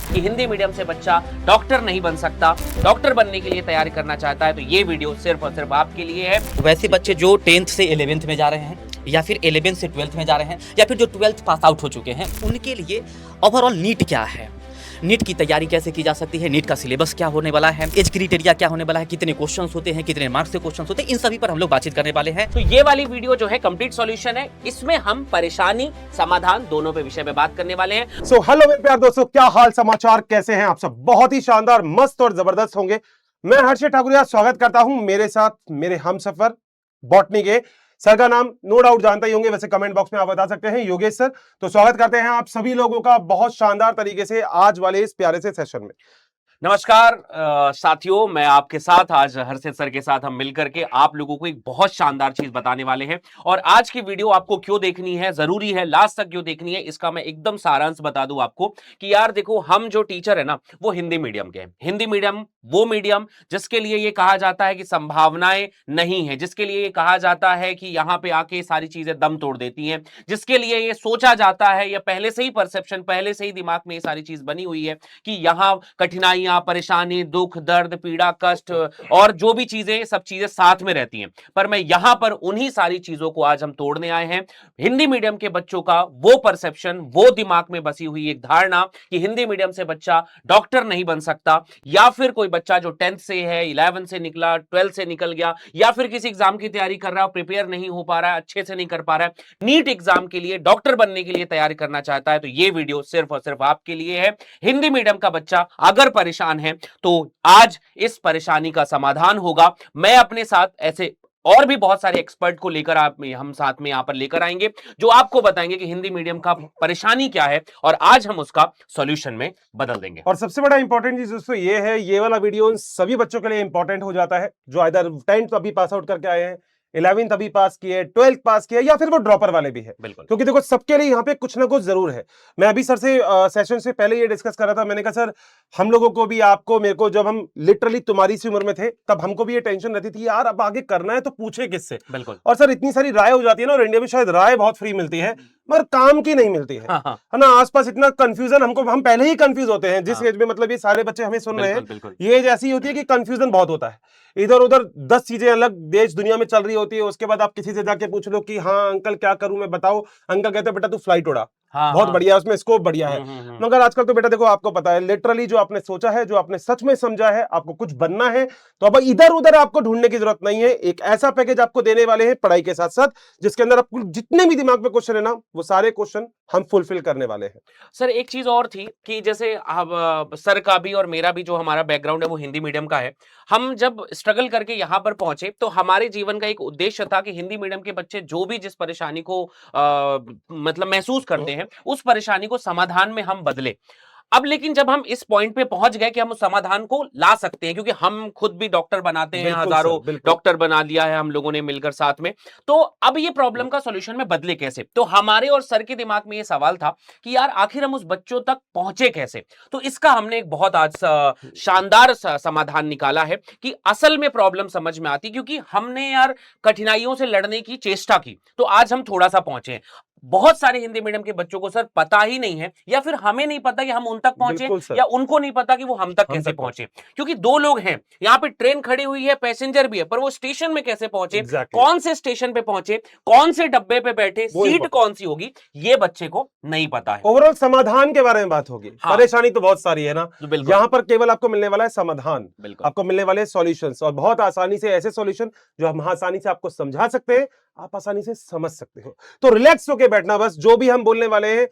कि हिंदी मीडियम से बच्चा डॉक्टर नहीं बन सकता, डॉक्टर बनने के लिए तैयारी करना चाहता है, तो ये वीडियो सिर्फ और सिर्फ आपके लिए है। वैसे बच्चे जो 10th से 11th में जा रहे हैं या फिर 11th से 12th में जा रहे हैं या फिर जो 12th पास आउट हो चुके हैं, उनके लिए ओवरऑल नीट क्या है, नीट की तैयारी कैसे की जा सकती है, नीट का सिलेबस क्या होने वाला है, एज क्राइटेरिया क्या होने वाला है, कितने क्वेश्चंस होते हैं, कितने मार्क्स से क्वेश्चंस होते हैं, इन सभी पर हम लोग बातचीत करने वाले हैं। तो ये वाली वीडियो जो है कंप्लीट सॉल्यूशन है, इसमें हम परेशानी समाधान दोनों पे विषय पे बात करने वाले हैं। सो हेलो मेरे प्यार दोस्तों, क्या हाल समाचार, कैसे हैं आप सब? बहुत ही शानदार, मस्त और जबरदस्त होंगे। मैं हर्षित ठाकुरिया स्वागत करता हूं। मेरे साथ मेरे हमसफर बॉटनी के सर का नाम नो डाउट जानते ही होंगे, वैसे कमेंट बॉक्स में आप बता सकते हैं, योगेश सर। तो स्वागत करते हैं आप सभी लोगों का बहुत शानदार तरीके से आज वाले इस प्यारे से सेशन में। नमस्कार साथियों, मैं आपके साथ आज हर्षित सर के साथ हम मिलकर के आप लोगों को एक बहुत शानदार चीज बताने वाले हैं। और आज की वीडियो आपको क्यों देखनी है, जरूरी है, लास्ट तक क्यों देखनी है, इसका मैं एकदम सारांश बता दूं आपको कि यार देखो, हम जो टीचर है ना वो हिंदी मीडियम के हैं। हिंदी मीडियम वो मीडियम जिसके लिए ये कहा जाता है कि संभावनाएं नहीं है, जिसके लिए ये कहा जाता है कि यहाँ पे आके सारी चीजें दम तोड़ देती हैं, जिसके लिए ये सोचा जाता है या पहले से ही परसेप्शन, पहले से ही दिमाग में ये सारी चीज बनी हुई है कि यहाँ कठिनाइयां, परेशानी, दुख, दर्द, पीड़ा, कष्ट और जो भी चीजें, सब चीजें साथ में रहती हैं। पर मैं यहां पर उन्हीं सारी चीजों को आज हम तोड़ने आए हैं। हिंदी मीडियम के बच्चों का वो परसेप्शन, वो दिमाग में बसी हुई एक धारणा कि हिंदी मीडियम से बच्चा डॉक्टर नहीं बन सकता, या फिर कोई बच्चा जो 10th से है, 11th से निकला, 12th से निकल गया, या फिर किसी एग्जाम की तैयारी कर रहा है, प्रिपेयर नहीं हो पा रहा है, अच्छे से नहीं कर पा रहा है, नीट एग्जाम के लिए, डॉक्टर बनने के लिए तैयारी करना चाहता है, तो ये वीडियो सिर्फ और सिर्फ आपके लिए है। हिंदी मीडियम का बच्चा अगर परेशान है तो आज इस परेशानी का समाधान होगा। मैं अपने साथ ऐसे और भी बहुत सारे एक्सपर्ट को लेकर हम साथ में यहां पर लेकर आएंगे जो आपको बताएंगे कि हिंदी मीडियम का परेशानी क्या है, और आज हम उसका सॉल्यूशन में बदल देंगे। और सबसे बड़ा इंपॉर्टेंट चीज दोस्तों ये है, ये वाला वीडियो उन सभी बच्चों के लिए इंपॉर्टेंट हो जाता है जो इधर 10th अभी पास आउट करके आए हैं, 11th अभी पास किए, 12th पास किया, या फिर वो ड्रॉपर वाले भी है। बिल्कुल, क्योंकि देखो सबके लिए यहाँ पे कुछ ना कुछ जरूर है। मैं अभी सर से सेशन से पहले ये डिस्कस कर रहा था, मैंने कहा सर हम लोगों को भी, आपको, मेरे को, जब हम लिटरली तुम्हारी सी उम्र में थे तब हमको भी ये टेंशन रहती थी यार अब आगे करना है तो पूछे किससे। बिल्कुल। और सर इतनी सारी राय हो जाती है ना, और इंडिया में शायद राय बहुत फ्री मिलती है मगर काम की नहीं मिलती है। हाँ। है ना, आसपास इतना कंफ्यूजन, हमको, हम पहले ही कंफ्यूज होते हैं जिस हाँ। एज में, मतलब ये सारे बच्चे हमें सुन रहे हैं, बिल्कुल। ये एज ऐसी होती है कि कंफ्यूजन बहुत होता है। इधर उधर 10 चीजें अलग देश दुनिया में चल रही होती है, उसके बाद आप किसी से जाके पूछ लो कि हाँ अंकल क्या करूं मैं, बताओ। अंकल कहते हैं बेटा तू फ्लाइट उड़ा, हाँ, बहुत हाँ। बढ़िया, उसमें स्कोप बढ़िया है। मगर आजकल तो बेटा देखो, आपको पता है लिटरली जो आपने सोचा है, जो आपने सच में समझा है, आपको कुछ बनना है तो अब इधर उधर आपको ढूंढने की जरूरत नहीं है। एक ऐसा पैकेज आपको देने वाले हैं पढ़ाई के साथ साथ, जिसके अंदर आपको जितने भी दिमाग में क्वेश्चन है ना, वो सारे क्वेश्चन हम फुलफिल करने वाले हैं। सर एक चीज और थी कि जैसे अब सर का भी और मेरा भी जो हमारा बैकग्राउंड है वो हिंदी मीडियम का है। हम जब स्ट्रगल करके यहाँ पर पहुंचे तो हमारे जीवन का एक उद्देश्य था कि हिंदी मीडियम के बच्चे जो भी जिस परेशानी को मतलब महसूस करते हैं, उस परेशानी को समाधान में हम बदले। अब लेकिन जब हम इस पॉइंट पे पहुंच गए कि हम उस समाधान को ला सकते हैं, क्योंकि हम खुद भी डॉक्टर बनाते हैं, बिल्कुल हजारों सर, बिल्कुल। डॉक्टर बना लिया है हम लोगों ने मिलकर साथ में, तो अब ये प्रॉब्लम का सॉल्यूशन में बदले कैसे? तो हमारे और सर के दिमाग में ये सवाल था कि यार आखिर हम उस बच्चों तक पहुंचे कैसे? तो इसका हमने एक बहुत आज शानदार समाधान निकाला है कि असल में प्रॉब्लम समझ में आती, क्योंकि हमने यार कठिनाइयों से लड़ने की चेष्टा की, तो आज हम थोड़ा सा पहुंचे हैं। बहुत सारे हिंदी मीडियम के बच्चों को सर पता ही नहीं है, या फिर हमें नहीं पता कि हम उन तक पहुंचे, बिल्कुल सर। या उनको नहीं पता कि वो हम तक कैसे पहुंचे। क्योंकि दो लोग हैं, यहाँ पे ट्रेन खड़ी हुई है, पैसेंजर भी है, पर वो स्टेशन में कैसे पहुंचे, Exactly. कौन से स्टेशन पे पहुंचे, कौन से डब्बे पे बैठे, सीट कौन सी होगी, ये बच्चे को नहीं पता है। ओवरऑल समाधान के बारे में बात होगी। हाँ। परेशानी तो बहुत सारी है ना, बिल्कुल। यहाँ पर केवल आपको मिलने वाला है समाधान, बिल्कुल। आपको मिलने वाले सॉल्यूशंस, और बहुत आसानी से ऐसे सॉल्यूशन जो हम आसानी से आपको समझा सकते हैं, आप आसानी से समझ सकते हो। तो रिलैक्स होके बैठना, बस जो भी हम बोलने वाले हैं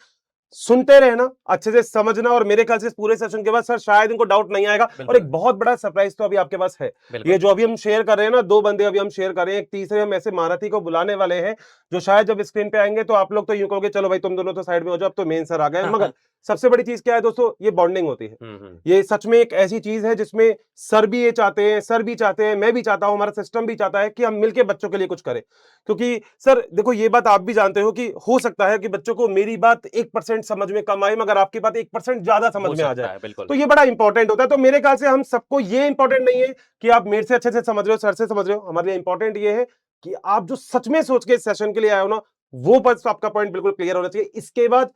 सुनते रहना, अच्छे से समझना, और मेरे ख्याल से इस पूरे सेशन के बाद सर शायद इनको डाउट नहीं आएगा। और एक बहुत बड़ा सरप्राइज तो अभी आपके पास है, ये जो अभी हम शेयर कर रहे हैं ना, 2 बंदे अभी हम शेयर कर रहे हैं, एक तीसरे हम ऐसे महारथी को बुलाने वाले हैं जो शायद जब स्क्रीन पे आएंगे तो आप लोग तो यूं कहोगे चलो भाई तुम दोनों तो साइड में हो जाओ, अब तो मेन सर आ गए। मगर सबसे बड़ी चीज क्या है दोस्तों, ये बॉन्डिंग होती है। ये सच में एक ऐसी चीज है जिसमें सर भी ये चाहते हैं, सर भी चाहते हैं, मैं भी चाहता हूं, हमारा सिस्टम भी चाहता है कि हम मिलके बच्चों के लिए कुछ करें। क्योंकि सर देखो, ये बात आप भी जानते हो कि हो सकता है कि बच्चों को मेरी बात 1% समझ में कम आए, मगर आपकी बात 1% ज्यादा समझ में आ जाए, तो ये बड़ा इंपॉर्टेंट होता है। तो मेरे ख्याल से हम सबको ये इंपॉर्टेंट नहीं है कि आप मेरे से अच्छे से समझ रहे हो, सर से समझ रहे हो, हमारे लिए इंपॉर्टेंट ये है कि आप जो सच में सोच के इस सेशन के लिए आए हो ना, वो बस आपका पॉइंट बिल्कुल क्लियर होना चाहिए, इसके बाद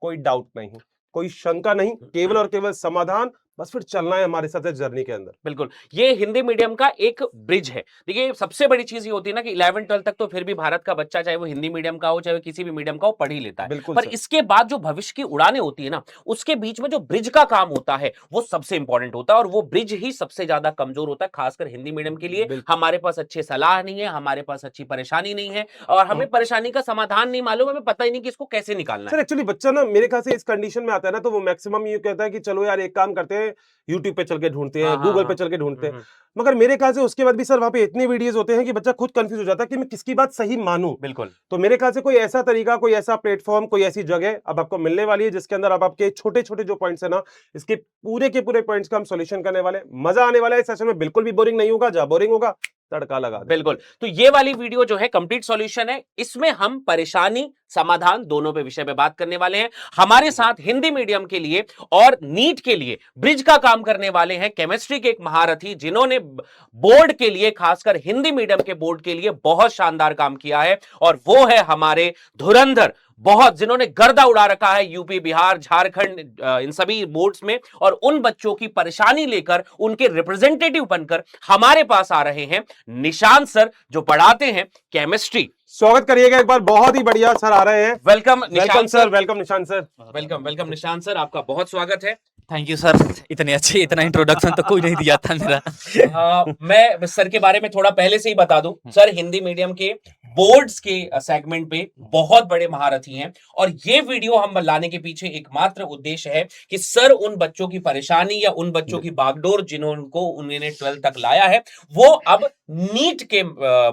कोई डाउट नहीं है। कोई शंका नहीं, केवल और केवल समाधान, बस फिर चलना है हमारे साथ इस जर्नी के अंदर। बिल्कुल, ये हिंदी मीडियम का एक ब्रिज है। देखिए, सबसे बड़ी चीज ये होती है ना कि 11-12 तक तो फिर भी भारत का बच्चा, चाहे वो हिंदी मीडियम का हो, चाहे वो किसी भी मीडियम का हो, पढ़ ही लेता है। बिल्कुल पर सर। इसके बाद जो भविष्य की उड़ानें होती है ना, उसके बीच में जो ब्रिज का काम होता है, वो सबसे इंपॉर्टेंट होता है, और वो ब्रिज ही सबसे ज्यादा कमजोर होता है, खासकर हिंदी मीडियम के लिए। बिल्कुल। हमारे पास अच्छी सलाह नहीं है, हमारे पास अच्छी परेशानी नहीं है, और हमें परेशानी का समाधान नहीं मालूम, हमें पता ही नहीं कि इसको कैसे निकालना सर है। एक्चुअली बच्चा ना मेरे ख्याल से इस कंडीशन में आता है ना, तो वो मैक्सिमम ये कहता है कि चलो यार एक काम करते हैं, यूट्यूब पे चल के ढूंढते हैं, हाँ, हाँ, गूगल पे हाँ। चल के ढूंढते हैं। हम्म, मगर मेरे ख्याल से उसके बाद भी सर वहां पे इतने वीडियोस होते हैं कि बच्चा खुद कंफ्यूज हो जाता है कि मैं किसकी बात सही मानूं। बिल्कुल। तो मेरे ख्याल से कोई ऐसा तरीका, कोई ऐसा प्लेटफॉर्म, कोई ऐसी जगह अब आपको मिलने वाली है जिसके अंदर अब आपके छोटे छोटे जो पॉइंट्स है ना, इसके पूरे के पूरे पॉइंट्स का हम सॉल्यूशन करने वाले हैं। मजा आने वाला है इस सेशन में, बिल्कुल भी बोरिंग नहीं होगा। जहां बोरिंग होगा तड़का लगा देंगे। बिल्कुल। तो ये वाली वीडियो जो है कंप्लीट सॉल्यूशन है। इसमें हम परेशानी समाधान दोनों पे विषय पे बात करने वाले हैं। हमारे साथ हिंदी मीडियम के लिए और नीट के लिए ब्रिज का काम करने वाले हैं केमिस्ट्री के एक महारथी, जिन्होंने बोर्ड के लिए, खासकर हिंदी मीडियम के बोर्ड के लिए बहुत शानदार काम किया है, और वो है हमारे धुरंधर, बहुत जिन्होंने गर्दा उड़ा रखा है यूपी, बिहार, झारखंड, इन सभी बोर्ड्स में, और उन बच्चों की परेशानी लेकर उनके रिप्रेजेंटेटिव बनकर हमारे पास आ रहे हैं निशांत सर, जो पढ़ाते हैं केमिस्ट्री। स्वागत करिएगा एक बार, बहुत ही बढ़िया सर आ रहे हैं। Welcome welcome Nishant sir, sir. Welcome Nishant sir. Welcome welcome Nishant sir, आपका बहुत स्वागत है। थैंक यू सर, इतने अच्छे, इतना इंट्रोडक्शन तो कोई नहीं दिया था मेरा। मैं सर के बारे में थोड़ा पहले से ही बता दूं, सर हिंदी मीडियम के बोर्ड्स के सेगमेंट पे बहुत बड़े महारथी हैं, और ये वीडियो हम लाने के पीछे एकमात्र उद्देश्य है कि सर उन बच्चों की परेशानी या उन बच्चों की बागडोर जिन्होंने उन्होंने 12th तक लाया है, वो अब नीट के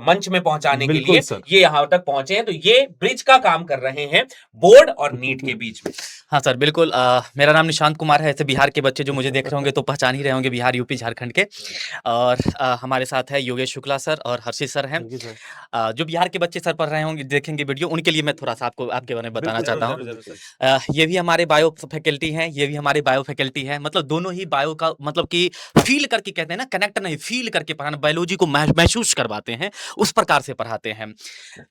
मंच में पहुंचाने के बिल्कुल लिए सर। ये यहां तक पहुंचे हैं। तो ये ब्रिज का काम कर रहे हैं बोर्ड और नीट के बीच में। हाँ सर, बिल्कुल। मेरा नाम निशांत कुमार है। ऐसे बिहार के बच्चे जो मुझे देख रहे होंगे तो पहचान ही रहे होंगे, बिहार, यूपी, झारखंड के। और हमारे साथ है योगेश शुक्ला सर और हर्षित सर हैं। जी सर। जो बिहार के बच्चे सर पढ़ रहे होंगे, देखेंगे वीडियो, उनके लिए मैं थोड़ा सा आपको आपके बारे में बताना बिल्कुल, चाहता जरूर, हूँ। जरूर, जरूर। ये भी हमारे बायो फैकल्टी हैं, ये भी हमारे बायो फैकल्टी है। मतलब दोनों ही बायो का मतलब कि फील करके कहते हैं ना, कनेक्ट नहीं, फील करके पढ़ाना, बायोलॉजी को महसूस करवाते हैं, उस प्रकार से पढ़ाते हैं।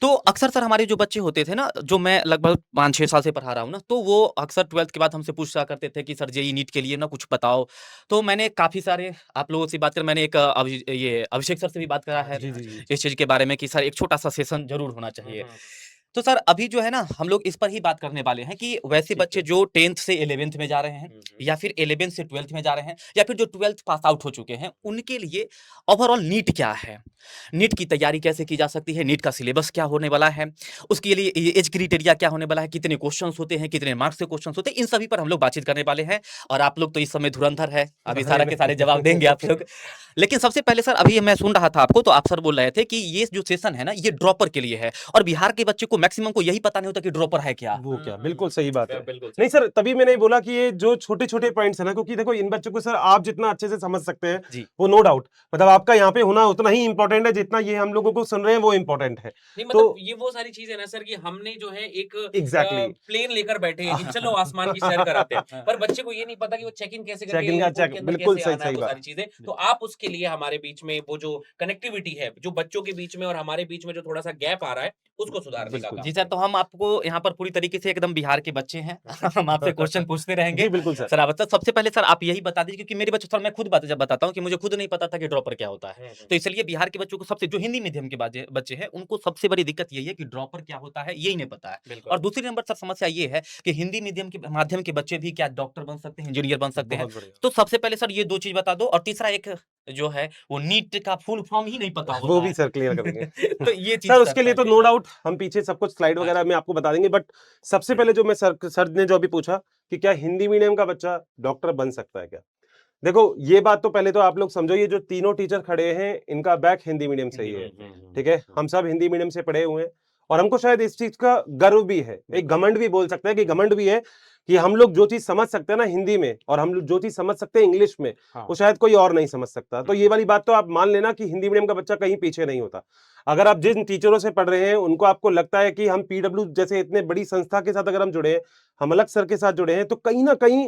तो अक्सर सर हमारे जो बच्चे होते थे ना, जो मैं लगभग 5-6 साल से पढ़ा रहा हूँ ना, तो वो अक्सर 12th के बाद हमसे पूछा करते थे कि सर जेईई नीट के लिए ना कुछ बताओ। तो मैंने काफ़ी सारे आप लोगों से बात कर, मैंने एक ये अभिषेक सर से भी बात करा है जी, जी, जी। इस चीज़ के बारे में कि सर एक छोटा सा सेशन जरूर होना चाहिए। तो सर अभी जो है ना, हम लोग इस पर ही बात करने वाले हैं कि वैसे बच्चे जो 10th से 11th में जा रहे हैं, या फिर 11th से 12th में जा रहे हैं, या फिर जो 12th पास आउट हो चुके हैं, उनके लिए ओवरऑल नीट क्या है, नीट की तैयारी कैसे की जा सकती है, नीट का सिलेबस क्या होने वाला है, उसके लिए एज क्राइटेरिया क्या होने वाला है, कितने क्वेश्चंस होते हैं, कितने मार्क्स से क्वेश्चंस होते हैं, इन सभी पर हम लोग बातचीत करने वाले हैं। और आप लोग तो इस समय धुरंधर है, अभी सारा के सारे जवाब देंगे आप लोग। लेकिन सबसे पहले सर, अभी मैं सुन रहा था आपको, तो आप सर बोल रहे थे कि ये जो सेशन है ना, ये ड्रॉपर के लिए है, और बिहार के बच्चे को मैक्सिमम को यही पता नहीं होता कि ड्रॉपर है क्या। वो क्या, बिल्कुल सही बात है। बिल्कुल नहीं सर, तभी मैंने बोला कि ये जो छोटे छोटे पॉइंट्स है ना, क्योंकि देखो इन बच्चों को सर आप जितना अच्छे से समझ सकते हैं जी। वो नो डाउट, मतलब आपका यहाँ पे होना उतना ही इंपॉर्टेंट है जितना ये हम लोगों को सुन रहे हैं वो इंपॉर्टेंट है। नहीं, तो मतलब ये वो सारी चीजें ना सर कि हमने जो है एक Exactly. प्लेन लेकर बैठे हैं कि चलो आसमान की सैर कराते हैं, पर बच्चे को ये नहीं पता कि वो चेक इन कैसे करके Check-in का एयरपोर्ट check, के अंदर बिल्कुल कैसे सही- आना है, सही वो बात। सारी चीजें। तो आप उसके लिए हमारे बीच में वो जो कनेक्टिविटी है, जो बच्चों के बीच में और हमारे बीच में जो थोड़ा सा गैप आ रहा है, उसको सुधारने का बिल्कुल। काम। जी सर, तो हम आपको यहाँ पर पूरी तरीके से एकदम बिहार के बच्चे हैं, हम आपसे क्वेश्चन पूछते रहेंगे। जी बिल्कुल सर। सर आप बता, सबसे पहले सर आप यही बता दीजिए, क्योंकि मेरे बच्चे, सर मैं खुद जब बताता हूँ कि मुझे खुद नहीं पता था कि ड्रॉपर क्या होता है, तो इसलिए बिहार के बच्चों को सबसे, जो हिंदी मीडियम के बच्चे हैं, उनको सबसे बड़ी दिक्कत यही है कि ड्रॉपर क्या होता है, यही नहीं पता है। बिल्कुल। और दूसरी नंबर सर समस्या ये है कि हिंदी मीडियम के माध्यम के बच्चे भी क्या डॉक्टर बन सकते हैं, इंजीनियर बन सकते हैं। बहुत बढ़िया। तो सबसे पहले सर ये दो चीज बता दो, और तीसरा एक जो है वो नीट का फुल फॉर्म ही नहीं पता होता वो है। भी सर क्लियर करेंगे। तो ये चीज सर उसके लिए तो पहले- नो डाउट हम पीछे सब कुछ स्लाइड वगैरह में आपको बता देंगे, बट सबसे पहले जो मैं सर ने जो अभी पूछा कि क्या हिंदी मीडियम का बच्चा डॉक्टर बन सकता है क्या, देखो ये बात तो पहले तो आप लोग समझो, ये जो तीनों टीचर खड़े हैं इनका बैक हिंदी मीडियम से ही है, ठीक है, हम सब हिंदी मीडियम से पढ़े हुए हैं, और हमको शायद इस चीज का गर्व भी है, एक घमंड भी बोल सकते हैं कि घमंड भी है कि हम लोग जो चीज समझ सकते हैं ना हिंदी में, और हम लोग जो चीज समझ सकते हैं इंग्लिश में, वो शायद कोई और नहीं समझ सकता। तो ये वाली बात तो आप मान लेना कि हिंदी मीडियम का बच्चा कहीं पीछे नहीं होता। अगर आप जिन टीचरों से पढ़ रहे हैं उनको आपको लगता है कि हम पीडब्ल्यू जैसे इतने बड़ी संस्था के साथ अगर हम जुड़े हैं, हम अलग सर के साथ जुड़े हैं, तो कहीं ना कहीं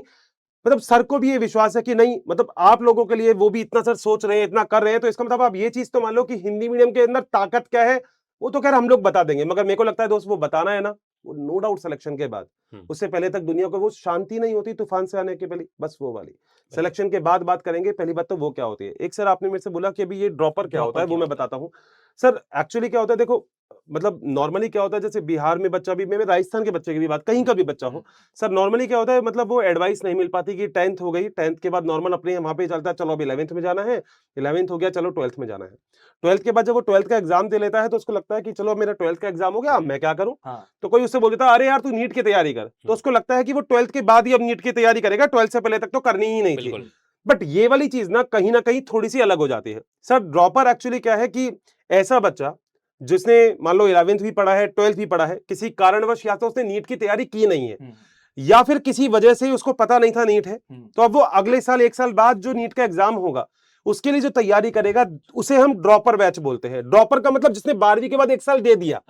मतलब सर को भी ये विश्वास है कि नहीं, मतलब आप लोगों के लिए वो भी इतना सर सोच रहे हैं, इतना कर रहे हैं, तो इसका मतलब आप ये चीज तो मान लो कि हिंदी मीडियम के अंदर ताकत क्या है वो तो खैर हम लोग बता देंगे, मगर मेरे को लगता है दोस्त वो बताना है ना, वो नो डाउट सिलेक्शन के बाद, हम्म। उससे पहले तक दुनिया को वो शांति नहीं होती तूफान से आने के पहले, बस वो वाली सिलेक्शन के बाद बात करेंगे। पहली बात तो वो क्या होती है। एक सर आपने मेरे से बोला कि अभी ये ड्रॉपर क्या होता है, वो मैं बताता हूँ। सर एक्चुअली क्या होता है, देखो मतलब नॉर्मली क्या होता है, जैसे बिहार में बच्चा भी, मैं राजस्थान के बच्चे की भी बात, कहीं का भी बच्चा हो सर, नॉर्मली क्या होता है, मतलब वो एडवाइस नहीं मिल पाती कि 10th हो गई, 10th के बाद नॉर्मल अपने वहां पे चलता है, चलो अब 11th में जाना है, 11th हो गया, चलो 12th में जाना है। 12th के बाद जब वो 12th का एग्जाम दे लेता है तो उसको लगता है कि चलो अब मेरा 12th का एग्जाम हो गया, अब मैं क्या करूं। तो कोई उससे बोल देता है अरे यार तू नीट की तैयारी कर, तो उसको लगता है कि वो 12th के बाद ही अब नीट की तैयारी करेगा, 12th से पहले तक तो करनी ही नहीं थी। बट ये वाली चीज ना कहीं थोड़ी सी अलग हो जाती है सर। ड्रॉपर एक्चुअली क्या है कि ऐसा बच्चा जिसने मान लो 11th भी पढ़ा है, 12th भी पढ़ा है, किसी कारणवश या तो उसने नीट की तैयारी की नहीं है या फिर किसी वजह से उसको पता नहीं था नीट है, तो अब वो अगले साल 1 साल बाद जो नीट का एग्जाम होगा उसके लिए जो तैयारी करेगा उसे हम ड्रॉपर बैच बोलते हैं। ड्रॉपर का मतलब जिसने 12वीं के बाद 1 साल दे दिया।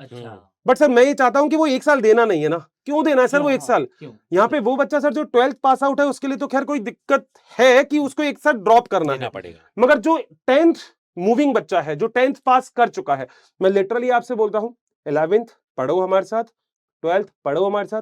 बट सर मैं ये चाहता हूं कि वो 1 साल देना नहीं है ना। क्यों देना है सर वो 1 साल? यहाँ पे वो बच्चा सर जो 12th पास आउट है उसके लिए तो खैर कोई दिक्कत है कि उसको 1 साल ड्रॉप करना है, मगर जो 10th मूविंग बच्चा है, जो 10th पास कर चुका है, मैं लिटरली आपसे बोलता हूं 11th पढ़ो हमारे साथ, 12th पढ़ो हमारे साथ,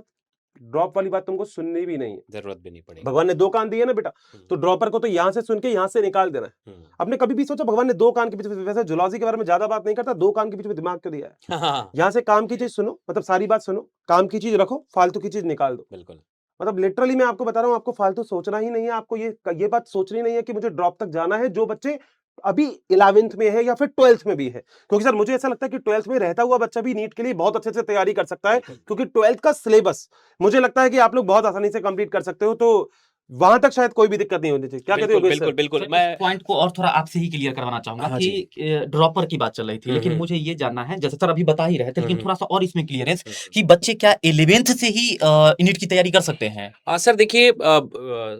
ड्रॉप वाली बात तुमको सुननी भी नहीं है, जरूरत भी नहीं पड़ेगी। भगवान ने 2 कान दिए ना बेटा, तो ड्रॉपर को तो यहां से सुन के यहां से निकाल देना है। आपने कभी भी सोचा भगवान ने 2 कान के पीछे, वैसे जुलॉजी के बारे में ज्यादा बात नहीं करता, 2 कान के पीछे दिमाग क्यों दिया है? यहां से काम की चीज सुनो, मतलब सारी बात सुनो, काम की चीज रखो, फालतू की चीज निकाल दो। बिल्कुल, मतलब लिटरली मैं आपको बता रहा हूं, आपको फालतू सोचना ही नहीं है, आपको ये बात सोचनी नहीं है कि मुझे ड्रॉप तक जाना है। जो बच्चे अभी 11th में है या फिर 12th में भी है, क्योंकि सर मुझे ऐसा लगता है कि 12th में रहता हुआ बच्चा भी नीट के लिए बहुत अच्छे से तैयारी कर सकता है, क्योंकि 12th का सिलेबस मुझे लगता है कि आप लोग बहुत आसानी से कंप्लीट कर सकते हो, तो वहां तक शायद कोई भी दिक्कत नहीं होनी चाहिए। क्या कहते हो? बिल्कुल बिल्कुल। मैं पॉइंट को और थोड़ा आपसे ही क्लियर करवाना चाहूंगा हाँ कि ड्रॉपर की बात चल रही थी, लेकिन मुझे ये जानना है, जैसे सर अभी बता ही रहे थे, लेकिन थोड़ा सा और इसमें क्लियरेंस कि बच्चे क्या 11th से ही नीट की तैयारी कर सकते हैं? सर देखिए,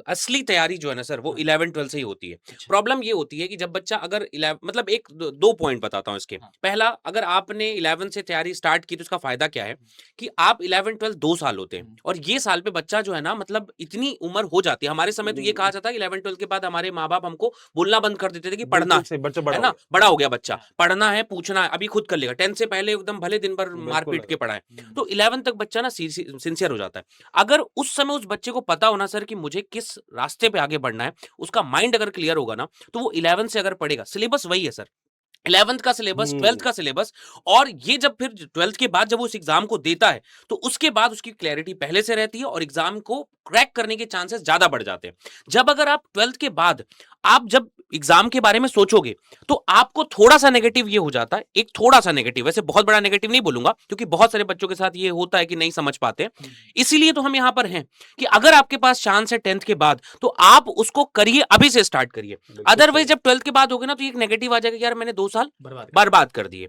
असली तैयारी जो है ना सर वो 11-12 से ही होती है। प्रॉब्लम ये होती है कि जब बच्चा अगर 11 मतलब एक दो पॉइंट बताता हूँ इसके। पहला, अगर आपने 11 से तैयारी स्टार्ट की तो उसका फायदा क्या है कि आप 11-12 2 साल होते हैं, और ये साल पे बच्चा जो है ना, मतलब इतनी उम्र हो जाती है। हमारे समय तो ये कहा जाता है 11-12 के बाद हमारे माँ बाप हमको बोलना बंद कर देते थे कि पढ़ना है ना, बड़ा हो गया बच्चा, पढ़ना है, पूछना है, अभी खुद कर लेगा। 10 से पहले एकदम भले दिन भर मार पीट के पढ़ा है, तो 11 तक बच्चा ना सिंसियर हो जाता है। अगर उस समय उस बच्चे को पता होना सर कि मुझे किस रास्ते पे आगे बढ़ना है, उसका माइंड अगर क्लियर होगा ना, तो वो 11 से अगर पढ़ेगा, सिलेबस वही है सर, 11th का सिलेबस, 12th का सिलेबस, और ये जब फिर 12th के बाद जब वो उस एग्जाम को देता है तो उसके बाद उसकी क्लैरिटी पहले से रहती है और एग्जाम को क्रैक करने के चांसेस ज्यादा बढ़ जाते हैं। जब अगर आप 12th के बाद आप जब एग्जाम के बारे में सोचोगे तो आपको थोड़ा सा नेगेटिव ये हो जाता है, एक थोड़ा सा नेगेटिव, वैसे बहुत बड़ा नेगेटिव नहीं बोलूंगा क्योंकि बहुत सारे बच्चों के साथ ये होता है कि नहीं समझ पाते, इसीलिए तो हम यहां पर हैं कि अगर आपके पास चांस है 10th के बाद तो आप उसको करिए, अभी से स्टार्ट करिए। अदरवाइज जब 12th के बाद होगे ना तो एक नेगेटिव आ जाएगा, यार मैंने 2 साल बर्बाद कर दिए,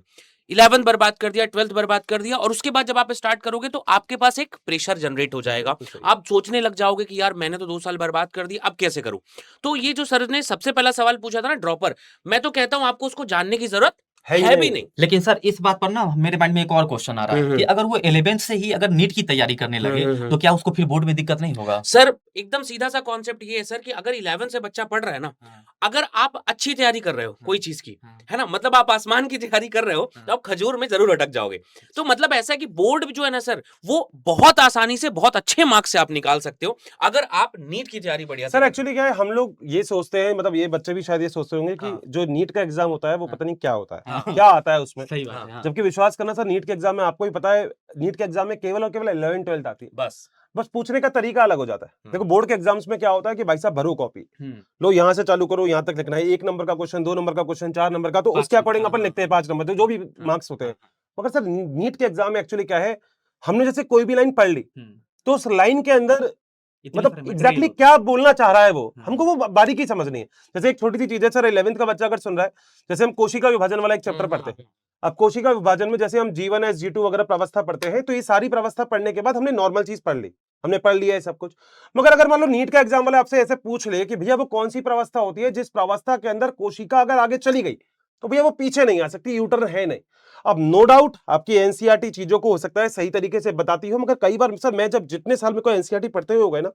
11th बर्बाद कर दिया, 12th बर्बाद कर दिया, और उसके बाद जब आप स्टार्ट करोगे तो आपके पास एक प्रेशर जनरेट हो जाएगा। आप सोचने लग जाओगे कि यार मैंने तो 2 साल बर्बाद कर दिया, अब कैसे करूं। तो ये जो सर ने सबसे पहला सवाल पूछा था ना, ड्रॉपर, मैं तो कहता हूं आपको उसको जानने की जरूरत है भी नहीं। लेकिन सर इस बात पर ना मेरे माइंड में एक और क्वेश्चन आ रहा है कि अगर वो 11th से ही अगर नीट की तैयारी करने लगे तो क्या उसको फिर बोर्ड में दिक्कत नहीं होगा? सर एकदम सीधा सा कॉन्सेप्ट ये है सर कि अगर 11 से बच्चा पढ़ रहा है ना, अगर आप अच्छी तैयारी कर रहे हो कोई चीज की, है ना, मतलब आप आसमान की तैयारी कर रहे हो, तो आप खजूर में जरूर अटक जाओगे। तो मतलब ऐसा है कि बोर्ड जो है ना सर, वो बहुत आसानी से बहुत अच्छे मार्क्स से आप निकाल सकते हो अगर आप नीट की तैयारी बढ़िया। सर एक्चुअली क्या है, हम लोग ये सोचते हैं, मतलब ये बच्चे भी शायद ये सोचते होंगे कि जो नीट का एग्जाम होता है वो पता नहीं क्या होता है, क्या आता है उसमें। सही बात है। जबकि विश्वास करना सर, नीट के एग्जाम में आपको भी पता है, नीट के एग्जाम में केवल और केवल 11-12 आती है, बस पूछने का तरीका अलग हो जाता है। देखो बोर्ड के एग्जाम्स में क्या होता है कि भाई साहब भरो कॉपी, लो यहाँ से चालू करो, यहाँ तक लिखना है, 1 नंबर का क्वेश्चन, 2 नंबर का क्वेश्चन, 4 नंबर का, तो उसके अकॉर्डिंग अपन लिखते हैं 5 नंबर, तो जो भी मार्क्स होते हैं। मगर सर नीट के एग्जाम में एक्चुअली क्या है, हमने जैसे कोई भी लाइन पढ़ ली तो उस लाइन के अंदर मतलब एग्जैक्टली क्या बोलना चाह रहा है वो, हमको वो बारीकी समझनी है। जैसे एक छोटी सी चीज है सर, 11th का बच्चा अगर सुन रहा है, जैसे हम कोशिका विभाजन वाला एक चैप्टर पढ़ते हैं, अब कोशिका विभाजन में जैसे हम G1S G2 वगैरह प्रवस्था पढ़ते हैं, तो ये सारी प्रवस्था पढ़ने के बाद हमने नॉर्मल चीज पढ़ ली, हमने पढ़ लिया है सब कुछ। मगर अगर मान लो नीट का एग्जाम वाला आपसे ऐसे पूछ ले कि भैया वो कौन सी प्रवस्था होती है जिस प्रवस्था के अंदर कोशिका अगर आगे चली गई तो भैया वो पीछे नहीं आ सकती, यूटर्न है नहीं। अब नो डाउट आपकी एनसीईआरटी चीजों को हो सकता है सही तरीके से बताती हो, मगर कई बार सर मैं जब जितने साल में कोई एनसीईआरटी पढ़ते हुए हो गए ना,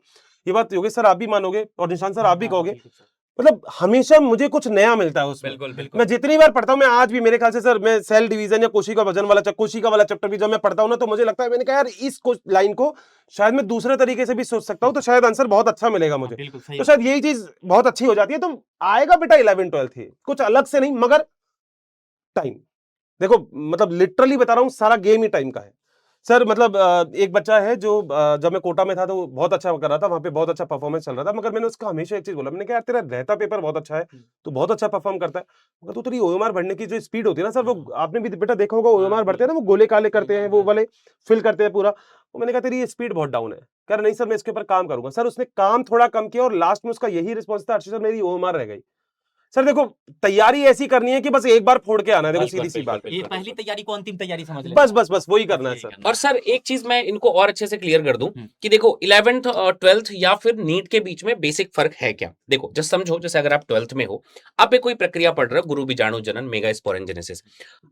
ये बात योगेश सर आप भी मानोगे और निशांत सर आप भी कहोगे, मतलब हमेशा मुझे कुछ नया मिलता है उसमें। बिल्कुल बिल्कुल। मैं जितनी बार पढ़ता हूँ, मैं आज भी मेरे ख्याल से सर, मैं सेल डिवीजन या कोशिका वजन वाला कोशिका वाला चैप्टर भी जब मैं पढ़ता हूँ ना, तो मुझे लगता है, मैंने कहा यार इस लाइन को शायद मैं दूसरे तरीके से भी सोच सकता हूँ, तो शायद आंसर बहुत अच्छा मिलेगा मुझे। बिल्कुल सही तो शायद यही चीज बहुत अच्छी हो जाती है। तो आएगा बेटा 11-12 ही, कुछ अलग से नहीं, मगर टाइम। देखो मतलब लिटरली बता रहा हूँ, सारा गेम ही टाइम का है सर। मतलब एक बच्चा है जो जब मैं कोटा में था तो बहुत अच्छा कर रहा था, वहां पे बहुत अच्छा परफॉर्मेंस चल रहा था, मगर मैंने उसका हमेशा एक चीज बोला, मैंने कहा यार तेरा रहता पेपर बहुत अच्छा है, तो बहुत अच्छा परफॉर्म करता है, मगर तो तेरी ओएमआर बढ़ने की जो स्पीड होती है ना सर, वो आपने भी बेटा देखा होगा, ओएमआर बढ़ते हैं ना, वो गोले काले करते हैं, वो वाले फिल करते हैं पूरा। वो मैंने कहा तेरी ये स्पीड बहुत डाउन है। कह रहा नहीं सर मैं इसके ऊपर काम करूंगा। सर उसने काम थोड़ा कम किया और लास्ट में उसका यही रिस्पॉन्स था, अर्षित सर मेरी ओएमआर रह गई। सर देखो तैयारी ऐसी करनी है कि बस एक बार फोड़ के आना है, देखो बिल्कुल, सीधी सी बिल्कुल, बात है। ये पहली तैयारी को अंतिम तैयारी समझ लेते बस हैं। बस बस वही करना है सर। और सर एक चीज मैं इनको और अच्छे से क्लियर कर दूं कि देखो 11th और 12th या फिर नीट के बीच में बेसिक फर्क है क्या। देखो जस्ट समझो, जैसे अगर आप 12th में हो, आप एक कोई प्रक्रिया पढ़ रहे हो, गुरु बीजाणु जनन मेगा स्पोरेंजेनेसिस,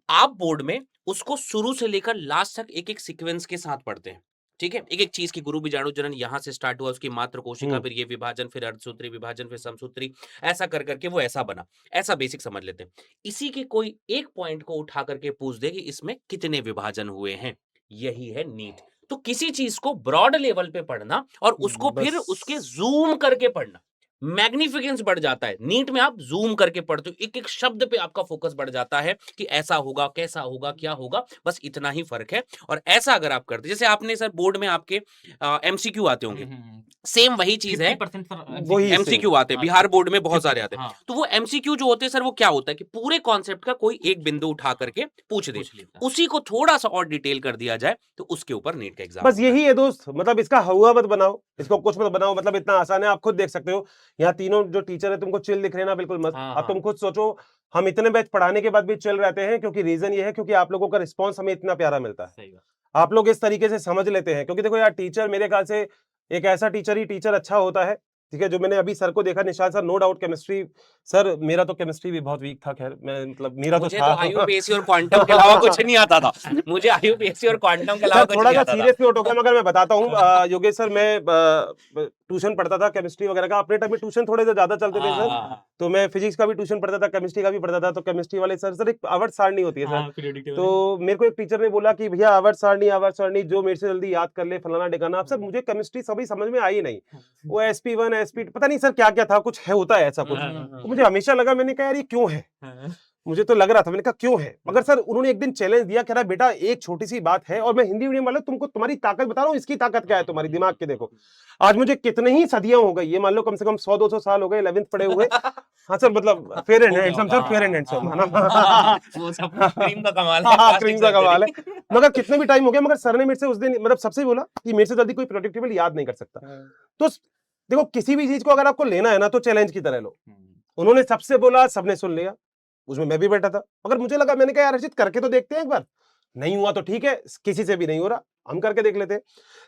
आप बोर्ड में उसको शुरू से लेकर लास्ट तक एक एक सीक्वेंस के साथ पढ़ते हैं। ठीक है, एक एक चीज की गुरु बीजाणु जनन यहां से स्टार्ट हुआ, उसकी मात्र कोशिका, फिर ये विभाजन, फिर अर्धसूत्री विभाजन, फिर समसूत्री, ऐसा कर करके वो ऐसा बना, ऐसा बेसिक समझ लेते हैं। इसी के कोई एक पॉइंट को उठा करके पूछ दे कि इसमें कितने विभाजन हुए हैं, यही है नीट। तो किसी चीज को ब्रॉड लेवल पे पढ़ना और उसको फिर बस। उसके जूम करके पढ़ना, मैग्निफिकेंस बढ़ जाता है। नीट में आप जूम करके पढ़ते हो, एक एक शब्द पे आपका फोकस बढ़ जाता है कि ऐसा होगा, कैसा होगा, क्या होगा, बस इतना ही फर्क है। और ऐसा अगर आप करते, जैसे आपने सर बोर्ड में आपके एमसीक्यू आते होंगे, सेम वही चीज है, 50% वही एमसीक्यू आते हैं, बिहार बोर्ड में बहुत सारे आते हैं। हाँ। तो वो एमसीक्यू जो होते हैं सर, वो क्या होता है कि पूरे कॉन्सेप्ट का कोई एक बिंदु उठा करके पूछ दे, उसी को थोड़ा सा और डिटेल कर दिया जाए तो उसके ऊपर नीट का एग्जाम बस यही है दोस्त। मतलब इसका हुआ मत बनाओ, इसको कुछ मत बनाओ, मतलब इतना आसान है, आप खुद देख सकते हो। यहाँ तीनों जो टीचर है तुमको चिल दिख रहे हैं ना, बिल्कुल मत। हाँ, अब तुम हाँ। खुद सोचो, हम इतने बैच पढ़ाने के बाद भी चिल रहते हैं, क्योंकि रीजन ये है क्योंकि आप लोगों का रिस्पॉन्स हमें इतना प्यारा मिलता है। सही बात। आप लोग इस तरीके से समझ लेते हैं, क्योंकि देखो यार टीचर मेरे ख्याल से एक ऐसा टीचर ही टीचर अच्छा होता है, ठीक है। जो मैंने अभी सर को देखा, Nishant sir, no doubt chemistry sir, मेरा तो केमिस्ट्री भी बहुत वीक था, खैर मैं मतलब मेरा तो मुझे था। तो आईयूपीएसी और क्वांटम के अलावा कुछ नहीं आता था। मुझे आईयूपीएसी और क्वांटम के अलावा सर कुछ थोड़ा नहीं सा आता था। सीरियस नोट हो गया, मगर मैं बताता हूँ योगेश सर, मैं ट्यूशन पढ़ता था केमिस्ट्री वगैरह का, अपने टाइम में ट्यूशन थोड़े से ज्यादा चलते थे सर। हाँ, तो मैं फिजिक्स का भी ट्यूशन पढ़ता था, केमिस्ट्री का भी पढ़ता था। तो केमिस्ट्री वाले सर एक आवर्त सारणी होती है सर, तो मेरे को एक टीचर ने बोला कि भैया आवर्त सारणी जो मेरे से जल्दी याद कर ले, फलाना ढिकाना। अब सर मुझे केमिस्ट्री सभी समझ में आई नहीं, वो SP1 SP पता नहीं सर क्या क्या था, कुछ है, होता है ऐसा कुछ। तो मुझे हमेशा लगा, मैंने कहा यार ये क्यों है, मुझे तो लग रहा था, मैंने कहा क्यों है। मगर सर उन्होंने एक दिन चैलेंज दिया, कह रहा बेटा एक छोटी सी बात है, और मैं हिंदी मीडियम वाला तुमको तुम्हारी ताकत बता रहा हूँ, इसकी ताकत क्या है तुम्हारी दिमाग के, देखो आज मुझे कितने ही सदियां हो गई, ये मान लो कम से कम 100-200 साल हो गए 11th पढ़े हुए। हाँ सर, मतलब fair and handsome sir, fair and handsome है ना। वो सब क्रीम का कमाल है, हाँ plastic क्रीम का कमाल है। surgery। मगर कितने भी टाइम हो गया, मगर सर ने मेरे से उस दिन मतलब सबसे बोला कि मेरे से जल्दी कोई प्रोजेक्ट टेबल याद नहीं कर सकता। तो देखो किसी भी चीज को अगर आपको लेना है ना, तो चैलेंज की तरह लो। उन्होंने सबसे बोला, सबने सुन लिया, उसमें मैं भी बैठा था। मगर मुझे लगा, मैंने कहा यार अर्षित करके तो देखते हैं एक बार, नहीं हुआ तो ठीक है, किसी से भी नहीं हो रहा, हम करके देख लेते हैं।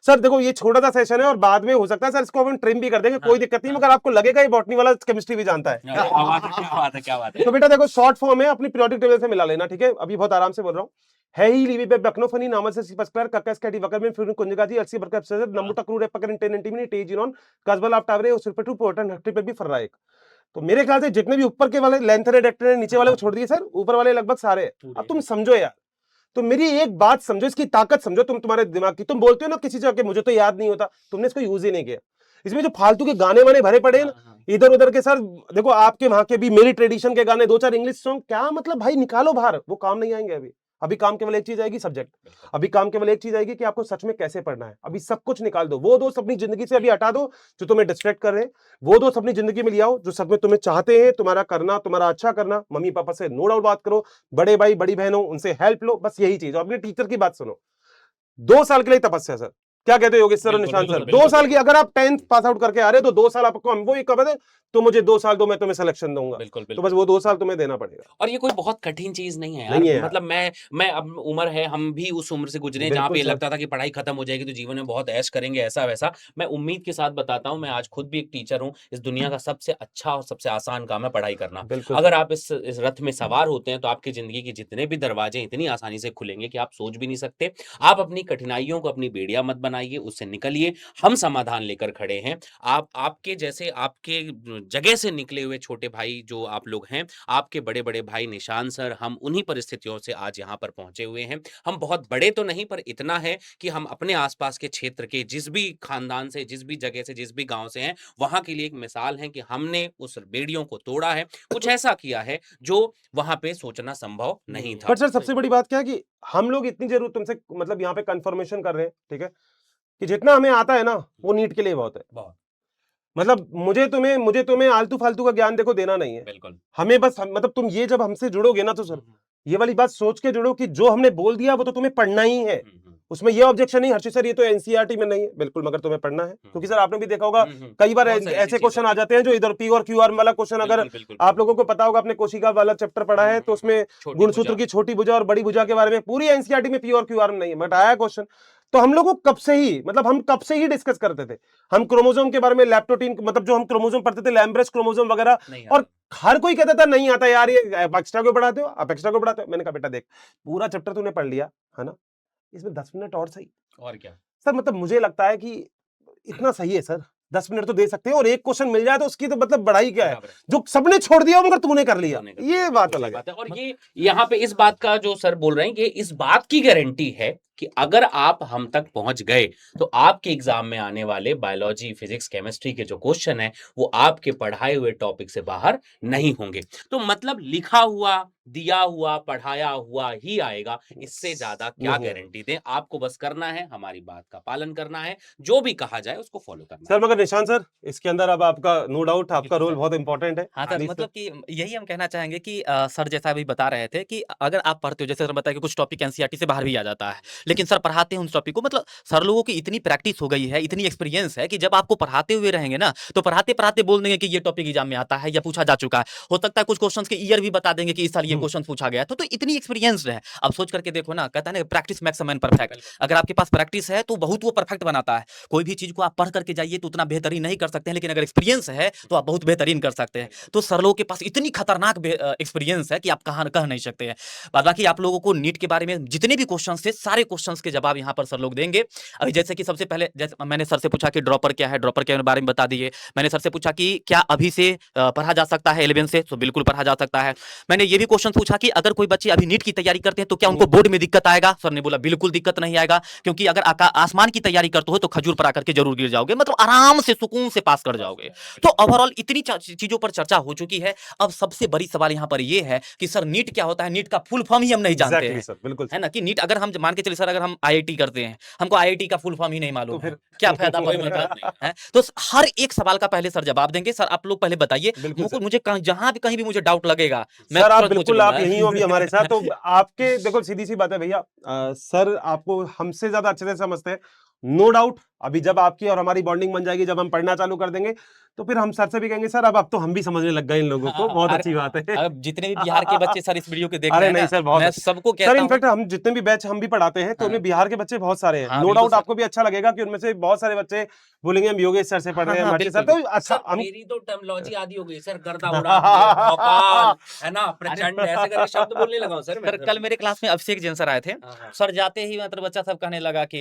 सर देखो ये छोटा सा सेशन है, और बाद में हो सकता है सर इसको हम ट्रिम भी कर देंगे, कोई दिक्कत नहीं, मगर आपको लगेगा ये बॉटनी वाला केमिस्ट्री भी जानता है। क्या बात है, क्या बात है, क्या बात है। तो बेटा देखो शॉर्ट फॉर्म है, अपनी पीरियोडिक टेबल से मिला लेना, ठीक है। अभी बहुत आराम से बोल रहा हूँ। है ही लीवी पे बकनोफनी नामल से सिपस्क्लर कक्कस कैटी वकरमेन फिर कुंजगाजी अलसी बरका एप्सिलर नमुटा क्रूड पकड़ इंटेनेंटिमिनी टेजिनॉन कसबल ऑफ टावरे उसिलपेटू पोर्टन हट्टी पे भी फर्रा एक। तो मेरे ख्याल से जितने भी ऊपर के वाले लेंथ रेडेक्टर है, नीचे वाले को छोड़ दिए सर, ऊपर वाले लगभग सारे। अब तुम समझो यार, तो मेरी एक बात समझो, इसकी ताकत समझो तुम, तुम्हारे दिमाग की। तुम बोलते हो ना किसी जगह मुझे तो याद नहीं होता, तुमने इसको यूज ही नहीं किया। इसमें जो फालतू के गाने वाने भरे पड़े हैं ना इधर उधर के सर, देखो आपके वहां के भी, मेरी ट्रेडिशन के गाने, 2-4 इंग्लिश सॉन्ग, क्या मतलब भाई निकालो बाहर, वो काम नहीं आएंगे। अभी काम केवल एक चीज आएगी, सब्जेक्ट। अभी काम केवल एक चीज आएगी कि आपको सच में कैसे पढ़ना है। अभी सब कुछ निकाल दो, वो दोस्त अपनी जिंदगी से अभी हटा दो जो तुम्हें डिस्ट्रैक्ट कर रहे हैं, वो दोस्त अपनी जिंदगी में ले आओ जो सच में तुम्हें चाहते हैं तुम्हारा करना, तुम्हारा अच्छा करना। मम्मी पापा से नो डाउट बात करो, बड़े भाई बड़ी बहनों उनसे हेल्प लो, बस यही चीज। अपने टीचर की बात सुनो, 2 साल के लिए तपस्या सर, क्या कहते हो योगेश सर और निशांत सर? 2 साल की, अगर आप 10th पास आउट करके आ रहे हो तो 2 साल आपको हम वो एक कहते हैं, तो मुझे 2 साल दो, मैं तुम्हें सिलेक्शन दूंगा। बिल्कुल, तो बिल्कुल। बस वो 2 साल तुम्हें देना पड़ेगा। और ये कोई बहुत कठिन चीज नहीं है नहीं है यार, यार। मतलब मैं अब उम्र है, हम भी उस उम्र से गुजरे जहाँ बिल्कुल पे सर। लगता था कि पढ़ाई खत्म हो जाएगी तो जीवन में बहुत ऐश करेंगे, ऐसा वैसा। मैं उम्मीद के साथ बताता हूँ, मैं आज खुद भी एक टीचर हूँ। इस दुनिया का सबसे अच्छा और सबसे आसान काम है पढ़ाई करना। बिल्कुल अगर सर। आप इस रथ में सवार होते हैं तो आपकी जिंदगी के जितने भी दरवाजे इतनी आसानी से खुलेंगे कि आप सोच भी नहीं सकते। आप अपनी कठिनाइयों को अपनी बेड़िया मत बनाइए, उससे निकलिए। हम समाधान लेकर खड़े हैं। आप आपके जैसे आपके जगह से निकले हुए छोटे भाई जो आप लोग हैं, आपके बड़े-बड़े भाई निशान सर, हम उन्हीं परिस्थितियों से आज यहाँ पर पहुँचे हुए हैं। हम बहुत बड़े तो नहीं, पर इतना है कि हम अपने आस-पास के क्षेत्र के जिस भी खानदान से, जिस भी जगह से, जिस भी गाँव से हैं, वहाँ के लिए एक मिसाल हैं कि हमने उस बेड़ियों को तोड़ा है, कुछ ऐसा किया है जो वहाँ पे सोचना संभव नहीं था। बट सर सबसे बड़ी बात क्या है कि हम लोग इतनी जरूर तुमसे मतलब यहाँ पे कंफर्मेशन कर रहे हैं, ठीक है, कि जितना हमें आता है ना वो नीट के लिए बहुत है। बहुत, मतलब मुझे तुम्हें आलतू फालतू का ज्ञान देखो देना नहीं है। बिल्कुल। हमें बस मतलब तुम ये जब हमसे जुड़ोगे ना तो सर ये वाली बात सोच के जुड़ो कि जो हमने बोल दिया वो तो तुम्हें पढ़ना ही है। उसमें ये ऑब्जेक्शन नहीं हर्षित सर ये तो एनसीईआरटी में नहीं है, बिल्कुल, मगर तुम्हें पढ़ना है क्योंकि सर आपने भी देखा होगा कई बार बहुत सारी ऐसे ऐसी क्वेश्चन आ चीजें जाते हैं जो इधर पी और क्यूआर वाला क्वेश्चन अगर बिल्कुल, बिल्कुल, आप लोगों को पता होगा, आपने कोशिका वाला चैप्टर पढ़ा है तो उसमें छोटी गुणसूत्र भुजा। की छोटी भुजा और बड़ी भुजा के बारे में पूरी एनसीईआरटी में पी और क्यूआर में नहीं है, बट आया क्वेश्चन। तो हम लोग को कब से ही मतलब हम कब से ही डिस्कस करते थे, हम क्रोमोसोम के बारे में, लैप्टोटीन मतलब जो हम क्रोमोसोम पढ़ते थे, लैम्ब्रेस क्रोमोसोम वगैरह, नहीं और आता। हर कोई कहता था नहीं आता यार, ये आप एक्स्ट्रा क्यों पढ़ाते हो, आप एक्स्ट्रा क्यों पढ़ाते हो। मैंने कहा बेटा देख पूरा चैप्टर तूने पढ़ लिया है ना, इसमें 10 मिनट और सही। और क्या? सर मतलब मुझे लगता है कि इतना सही है सर, 10 मिनट तो दे सकते हैं और एक क्वेश्चन मिल जाए तो उसकी तो मतलब बढ़ाई क्या है, बराबर है। जो सबने छोड़ दिया मगर तूने कर लिया, तूने कर ये लिया, बात बिल्कुल अलग सही है। बात है। और ये यहाँ पे इस बात का जो सर बोल रहे हैं, ये इस बात की गारंटी है कि अगर आप हम तक पहुंच गए तो आपके एग्जाम में आने वाले बायोलॉजी, फिजिक्स, केमिस्ट्री के जो क्वेश्चन है वो आपके पढ़ाए हुए टॉपिक से बाहर नहीं होंगे। तो मतलब लिखा हुआ, दिया हुआ, पढ़ाया हुआ ही आएगा, इससे ज्यादा क्या नहीं आएगा। गारंटी दें। आपको बस करना है, हमारी बात का पालन करना है, जो भी कहा जाए उसको फॉलो करना सर मगर निशान सर इसके अंदर अब आपका नो डाउट आपका बिल्कुल रोल सर। बहुत इंपॉर्टेंट है। हाँ सर, आनी मतलब कि यही हम कहना चाहेंगे कि सर जैसा अभी बता रहे थे कि अगर आप पढ़ते हो, जैसे सर बताया कि कुछ टॉपिक एनसीईआरटी से बाहर भी आ जाता है, लेकिन सर पढ़ाते हैं उन टॉपिक को, मतलब सर लोगों की इतनी प्रैक्टिस हो गई है, इतनी एक्सपीरियंस है कि जब आपको पढ़ाते हुए रहेंगे ना तो पढ़ाते पढ़ाते बोल देंगे कि ये टॉपिक एग्जाम में आता है या पूछा जा चुका है। हो सकता है कुछ क्वेश्चन के ईयर भी बता देंगे कि इस साल ये क्वेश्चन पूछा गया, तो इतनी एक्सपीरियंस है। अब सोच करके देखो ना, कहता है ना practice makes a man perfect. अगर आपके पास प्रैक्टिस है तो बहुत वो परफेक्ट बनाता है। कोई भी चीज को आप पढ़ करके जाइए तो उतना बेहतरीन नहीं कर सकते हैं, लेकिन अगर एक्सपीरियंस है तो आप बहुत बेहतरीन कर सकते हैं। तो सर लोगों के पास इतनी खतरनाक एक्सपीरियंस है कि आप कह नहीं सकते हैं। बाकी आप लोगों को नीट के बारे में जितने भी क्वेश्चंस थे, सारे क्वेश्चंस के जवाब यहाँ पर सर लोग देंगे। अभी जैसे कि सबसे पहले जैसे मैंने सर से पूछा कि ड्रॉपर क्या है, ड्रॉपर के बारे में बता दिए। मैंने सर से पूछा कि क्या अभी से पढ़ा जा सकता है 11 से, तो बिल्कुल पढ़ा जा सकता है। मैंने ये भी क्वेश्चन पूछा कि अगर कोई बच्चे अभी नीट की तैयारी करते हैं तो क्या उनको बोर्ड में दिक्कत आएगा। सर ने बोला बिल्कुल दिक्कत नहीं आएगा, क्योंकि अगर आसमान की तैयारी करते हो तो खजूर पर आकर के जरूर गिर जाओगे, मतलब आराम से सुकून से पास कर जाओगे। तो ओवरऑल इतनी चीजों पर चर्चा हो चुकी है। अब सबसे बड़ी सवाल यहाँ पर ये है कि सर नीट क्या होता है, नीट का फुल फॉर्म ही हम नहीं जानते हैं। सर बिल्कुल है ना, कि नीट अगर हम मान के चलिए सर, अगर हम आईआईटी करते हैं, हमको आईआईटी का फुल फॉर्म ही नहीं मालूम तो फिर है, क्या फायदा कोई पढ़ने मतलब का नहीं है। तो हर एक सवाल का पहले सर जवाब देंगे। सर आप लोग पहले बताइए, बिल्कुल सर। मुझे जहां भी कहीं भी मुझे डाउट लगेगा मैं सर आप तुरंत पूछ बिल्कुल आप लूंगा। यही हो अभी हमारे साथ, तो आपके देखो सीधी सी बात है भैया, सर आपको हमसे ज्यादा अच्छे से समझते हैं, नो डाउट। अभी जब आपकी और हमारी बॉन्डिंग बन जाएगी, जब हम पढ़ना चालू कर देंगे तो फिर हम सर से भी कहेंगे सर अब तो हम भी समझने लग गए इन लोगों को, बहुत अच्छी बात है। अब जितने भी बिहार के बच्चे सर इस वीडियो के देख रहे अरे हैं नहीं ना, सर बहुत मैं अच्छे। सबको सर कहता हूँ। इनफैक्ट हम जितने भी बैच हम भी पढ़ाते हैं तो हाँ। उनमें बिहार के बच्चे बहुत सारे हैं, हाँ, नो बिल्कुल डाउट सर। आपको भी अच्छा लगेगा कि उनमें से बहुत सारे बच्चे बोलेंगे हम योगेश सर से पढ़ रहे हैं, हाँ, हर्षित सर, बिल्कुल तो अच्छा सर हम मेरी तो टर्मिनोलॉजी आदि हो गई सर, गर्दा उड़ा दिए, भौकाल, है ना, प्रचंड, ऐसे करके शब्द बोलने लगा हूं सर मैं। सर कल मेरे क्लास में अभिषेक जैन सर आए थे। हाँ, हाँ। सर जाते ही मतलब बच्चा सब कहने लगा कि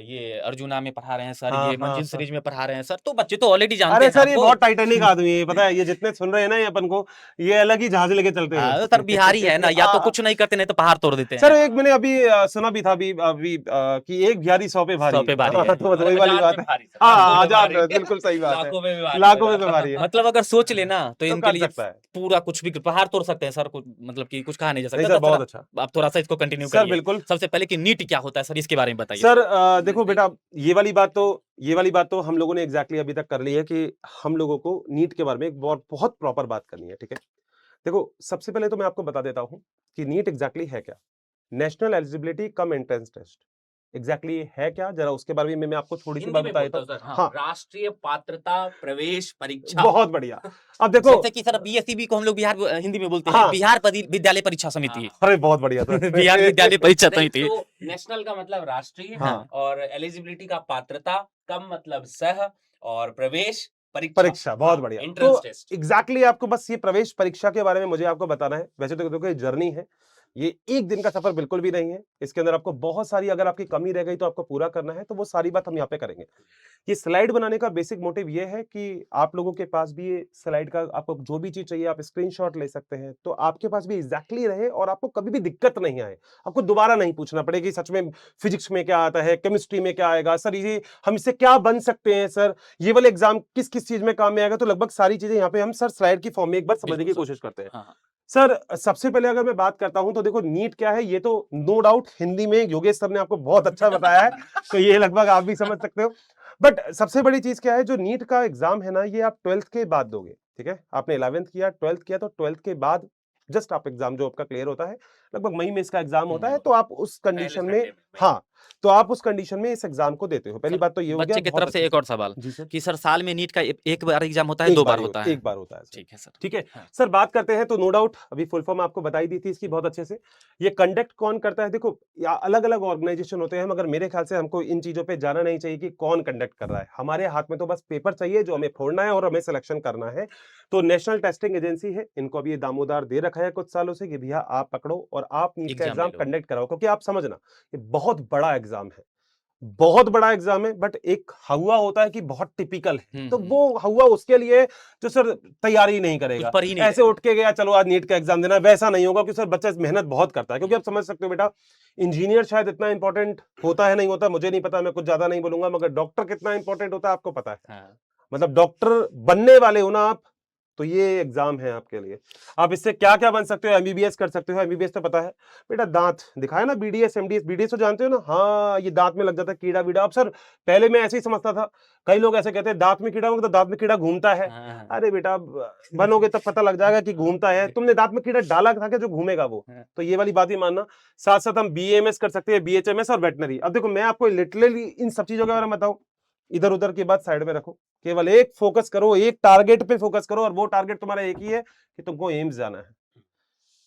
ये अर्जुना में पढ़ा रहे हैं सर, हाँ, ये हाँ, मंजिल हाँ। सीरीज में पढ़ा रहे हैं सर, तो बच्चे तो ऑलरेडी जानते अरे हैं सर ये आपको। बहुत टाइटैनिक आदमी है, पता है, ये जितने सुन रहे हैं ना ये अपन को, ये अलग ही जहाज लेके चलते हैं। हाँ, सर बिहारी है ना, या तो कुछ नहीं करते नहीं तो पहाड़ तोड़ देते सर हैं। एक मैंने अभी सुना भी था अभी अभी कि एक बिहारी 100 पे भारी। 100 पे भारी है। हाँ, तो वही वाली हजार बात पे है। भारी सर, हाँ लाखों पे आजाद भारी। बिल्कुल सही बात है, लाखों में भी भारी लाखों में है। पे भारी है। मतलब अगर सोच लेना तो तो इनके कर लिए सकता है। पूरा कुछ भी पहाड़ तोड़ सकते हैं सर, कुछ मतलब कि कुछ कहा नहीं जा नहीं सकता। सर बहुत अच्छा आप थोड़ा सा इसको कंटिन्यू सर करिए। बिल्कुल। सबसे पहले कि नीट क्या होता है सर, इसके बारे में बताइए। सर देखो बेटा, ये वाली बात तो हम लोगों ने एग्जैक्टली अभी तक कर ली है कि हम लोगों को नीट के बारे में एक बहुत प्रॉपर बात करनी है, ठीक है। देखो सबसे पहले तो मैं आपको बता देता हूं कि नीट एग्जैक्टली है क्या, national eligibility cum entrance test. Exactly है क्या, जरा उसके बारे में मैं आपको थोड़ी सी हिंदी बात में बता बोलता देता हूँ हूँ। सर, हाँ राष्ट्रीय पात्रता प्रवेश परीक्षा। बहुत बढ़िया। अब देखो जैसे कि सर बीएससीबी को हम लोग बिहार हिंदी में बोलते हैं हाँ। बिहार विद्यालय परीक्षा समिति। अरे बहुत बढ़िया सर। बिहार विद्यालय परीक्षा नहीं, समिति। तो नेशनल का मतलब राष्ट्रीय, हाँ। और एलिजिबिलिटी का पात्रता, कम मतलब सह, और प्रवेश परीक्षा। परीक्षा बहुत बढ़िया। एंट्रेंस तो टेस्ट। एग्जैक्टली आपको बस ये प्रवेश परीक्षा के बारे में मुझे आपको बताना है। वैसे तो देखो ये जर्नी है, ये एक दिन का सफर बिल्कुल भी नहीं है। इसके अंदर आपको बहुत सारी, अगर आपकी कमी रह गई तो आपको पूरा करना है, तो वो सारी बात हम यहाँ पे करेंगे। ये स्लाइड बनाने का बेसिक मोटिव ये है कि आप लोगों के पास भी ये स्लाइड का, आपको जो भी चीज चाहिए आप स्क्रीनशॉट ले सकते हैं, तो आपके पास भी एग्जैक्टली रहे और आपको कभी भी दिक्कत नहीं आए। आपको दोबारा नहीं पूछना पड़े कि सच में फिजिक्स में क्या आता है, केमिस्ट्री में क्या आएगा, सर ये हम इससे क्या बन सकते हैं, सर ये वाले एग्जाम किस किस चीज में काम में आएगा। तो लगभग सारी चीजें यहाँ पे हम सर स्लाइड की फॉर्म में एक बार समझने की बिल्कुल सर। कोशिश करते हैं। हाँ, सर सबसे पहले अगर मैं बात करता हूं तो देखो नीट क्या है, ये तो नो डाउट हिंदी में योगेश सर ने आपको बहुत अच्छा बताया है, तो ये लगभग आप भी समझ सकते हो। बट सबसे बड़ी चीज क्या है, जो नीट का एग्जाम है ना, ये आप 12th के बाद दोगे, ठीक है। आपने 11th किया, 12th किया, तो 12th के बाद जस्ट आप एग्जाम जो आपका क्लियर होता है, लगभग मई में इसका एग्जाम होता है, तो आप उस कंडीशन में, हाँ, तो आप उस कंडीशन में इस एग्जाम को देते हो। पहली सर, बात तो ये हो गया। बच्चे की बहुत तरफ से अच्छे एक और सवाल जी सर। कि सर साल में नीट का एक बार एग्जाम होता है, एक 2 बार बार ही होता है? एक बार होता है सर। ठीक है सर। ठीक है हाँ। सर, बात करते हैं तो नो डाउट अभी फुल फॉर्म आपको बताई दी थी इसकी बहुत अच्छे से। ये कंडक्ट कौन करता है, देखो अलग अलग ऑर्गेनाइजेशन होते हैं, मगर मेरे ख्याल से हमको इन चीजों पे जाना नहीं चाहिए कि कौन कंडक्ट कर रहा है। हमारे हाथ में तो बस पेपर चाहिए जो हमें फोड़ना है और हमें सिलेक्शन करना है। तो नेशनल टेस्टिंग एजेंसी है, इनको अभी ये दामोदार दे रखा है कुछ सालों से कि भैया आप पकड़ो और आप नीट का एग्जाम ले एग्जाम लो। कंडक्ट कराओ, क्योंकि आप समझना ये बहुत बड़ा एग्जाम है, बहुत बड़ा एग्जाम है। बट एक हुआ होता है कि बहुत टिपिकल है, तो वो हुआ उसके लिए जो सर तैयारी नहीं करेगा, पर ही नहीं ऐसे उठ के गया चलो आज नीट का एग्जाम देना, वैसा नहीं होगा। क्योंकि सर बच्चा मेहनत बहुत करता है, क्योंकि आप समझ सकते हो बेटा, इंजीनियर शायद इतना इंपॉर्टेंट होता है नहीं होता मुझे नहीं पता, मैं कुछ ज्यादा नहीं बोलूंगा, मगर डॉक्टर कितना इंपॉर्टेंट होता है आपको पता है। हाँ। मतलब डॉक्टर बनने वाले हो ना आप, तो ये एग्जाम है आपके लिए। आप इससे क्या क्या बन सकते हो, एमबीबीएस कर सकते हो। एमबीबीएस तो पता है बेटा, दांत दिखाया ना, बीडीएस एमडीएस, बीडीएस तो जानते हो ना, हाँ ये दांत में लग जाता है कीड़ा वीड़ा। अब सर पहले मैं ऐसे ही समझता था, कई लोग ऐसे कहते हैं दांत में कीड़ा, मतलब दांत में कीड़ा घूमता है। हाँ। अरे बेटा अब बनोगे तब पता लग जाएगा कि घूमता है। तुमने दांत में कीड़ा डाला था कि जो घूमेगा वो, तो ये वाली बात ही मानना। साथ साथ हम बीएमएस कर सकते हैं, बीएचएमएस और वेटनरी। अब देखो मैं आपको लिटरली इन सब चीजों के बारे में बताऊं, इधर उधर की बात साइड में रखो, केवल एक फोकस करो, एक टारगेट पे फोकस करो, और वो टारगेट तुम्हारा एक ही है कि तुमको एम्स जाना है,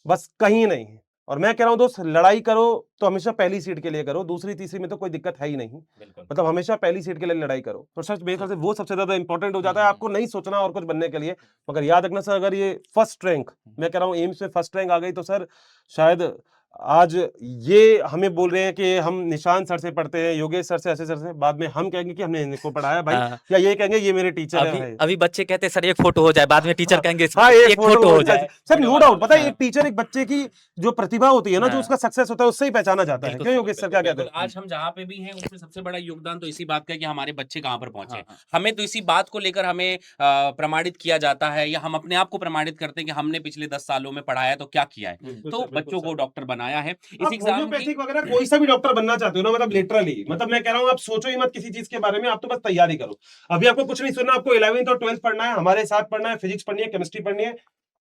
बस कहीं नहीं है। और मैं कह रहा हूं दोस्त, लड़ाई करो तो हमेशा पहली सीट के लिए करो, दूसरी तीसरी में तो कोई दिक्कत है ही नहीं। मतलब हमेशा पहली सीट के लिए लड़ाई करो, तो सच मेरे ख्याल से वो सबसे ज्यादा इंपॉर्टेंट हो जाता है। आपको नहीं सोचना और कुछ बनने के लिए, मगर याद रखना सर, अगर ये फर्स्ट रैंक, मैं कह रहा हूँ एम्स में फर्स्ट रैंक आ गई, तो सर शायद आज ये हमें बोल रहे हैं कि हम निशांत सर से पढ़ते हैं, योगेश सर से, ऐसे सर से, बाद में हम कहेंगे कि हमने इनको पढ़ाया भाई, हाँ। या ये कहेंगे ये मेरे टीचर है अभी भाई। अभी बच्चे कहते हैं सर एक फोटो हो जाए, बाद में टीचर कहेंगे हाँ, एक फोटो हो जाए। सर नो डाउट, पता है हाँ। एक टीचर एक बच्चे की जो प्रतिभा होती है ना, जो हाँ। उसका सक्सेस होता है, उससे ही पहचाना जाता है। बिल्कुल क्यों सर, योगेश सर, क्या कहते बिल्कुल, हैं? आज हम जहाँ पे भी हैं उसमें सबसे बड़ा योगदान तो इसी बात का है कि हमारे बच्चे कहाँ पर पहुंचे। हाँ, हाँ। हमें तो इसी बात को लेकर हमें प्रमाणित किया जाता है, या हम अपने आप को प्रमाणित करते हैं कि हमने पिछले 10 सालों में पढ़ाया तो क्या किया है। तो बच्चों को डॉक्टर बनाया है इस आप एग्जाम की। होम्योपैथिक वगैरह कोई सा भी डॉक्टर बनना चाहते हो ना, मतलब लिटरली, मतलब मैं कह रहा हूँ आप सोचो ही मत किसी चीज के बारे में, आप तो बस तैयारी करो। अभी आपको कुछ नहीं सुनना, आपको 11th और 12th पढ़ना है, हमारे साथ पढ़ना है, फिजिक्स पढ़नी है, केमिस्ट्री पढ़नी है,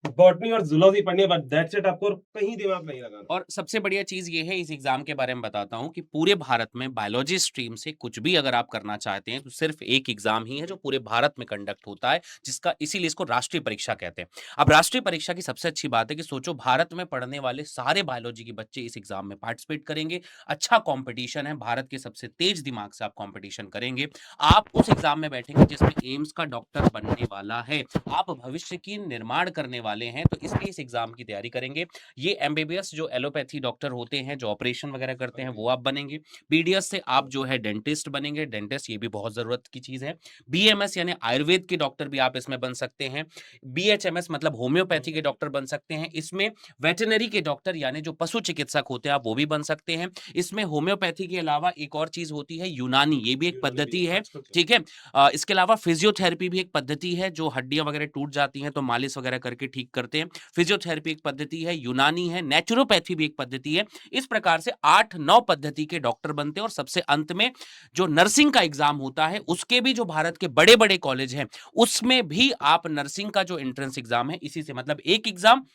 बॉटनी और जूलॉजी पढ़नी है, बट दैट्स इट। आपको कहीं दिमाग नहीं लगाना। और सबसे बढ़िया चीज ये है इस एग्जाम के बारे में बताता हूं कि पूरे भारत में बायोलॉजी स्ट्रीम से कुछ भी अगर आप करना चाहते हैं तो सिर्फ एक एग्जाम ही है जो पूरे भारत में कंडक्ट होता है, जिसका इसीलिए इसको राष्ट्रीय परीक्षा कहते हैं। अब राष्ट्रीय परीक्षा की सबसे अच्छी बात है कि सोचो भारत में पढ़ने वाले सारे बायोलॉजी के बच्चे इस एग्जाम में पार्टिसिपेट करेंगे। अच्छा कॉम्पिटिशन है, भारत के सबसे तेज दिमाग से आप कॉम्पिटिशन करेंगे। आप उस एग्जाम में बैठेंगे जिसमें एम्स का डॉक्टर बनने वाला है, आप भविष्य की निर्माण करने वाले हैं, तो इसलिए इस एग्जाम की तैयारी करेंगे। ये एमबीबीएस जो एलोपैथी डॉक्टर होते हैं, जो ऑपरेशन वगैरह करते हैं, वो आप बनेंगे। बीडीएस से आप जो है डेंटिस्ट बनेंगे, डेंटिस्ट ये भी बहुत जरूरत की चीज है। बीएमएस यानी आयुर्वेद के डॉक्टर भी आप इसमें बन सकते हैं। बीएचएमएस मतलब होम्योपैथी के डॉक्टर बन सकते हैं। इसमें वेटनरी के डॉक्टर यानी जो पशु चिकित्सक होते हैं आप वो भी बन सकते हैं। इसमें होम्योपैथी के अलावा एक और चीज होती है यूनानी, ये भी एक पद्धति है, ठीक है। इसके अलावा फिजियोथेरेपी भी एक पद्धति है, जो हड्डियां वगैरह टूट जाती हैं तो मालिश वगैरह करके ठीक करते हैं। फिजियोथेरेपी एक पद्धति है, यूनानी है, नेचुरोपैथी भी एक पद्धति है। इस प्रकार से 8-9 पद्धति के डॉक्टर बनते हैं। और सबसे अंत में जो नर्सिंग का एग्जाम होता है, उसके भी जो भारत के बड़े बड़े कॉलेज हैं उसमें भी आप नर्सिंग का जो एंट्रेंस एग्जाम है, इसी से मतलब एक एग्जाम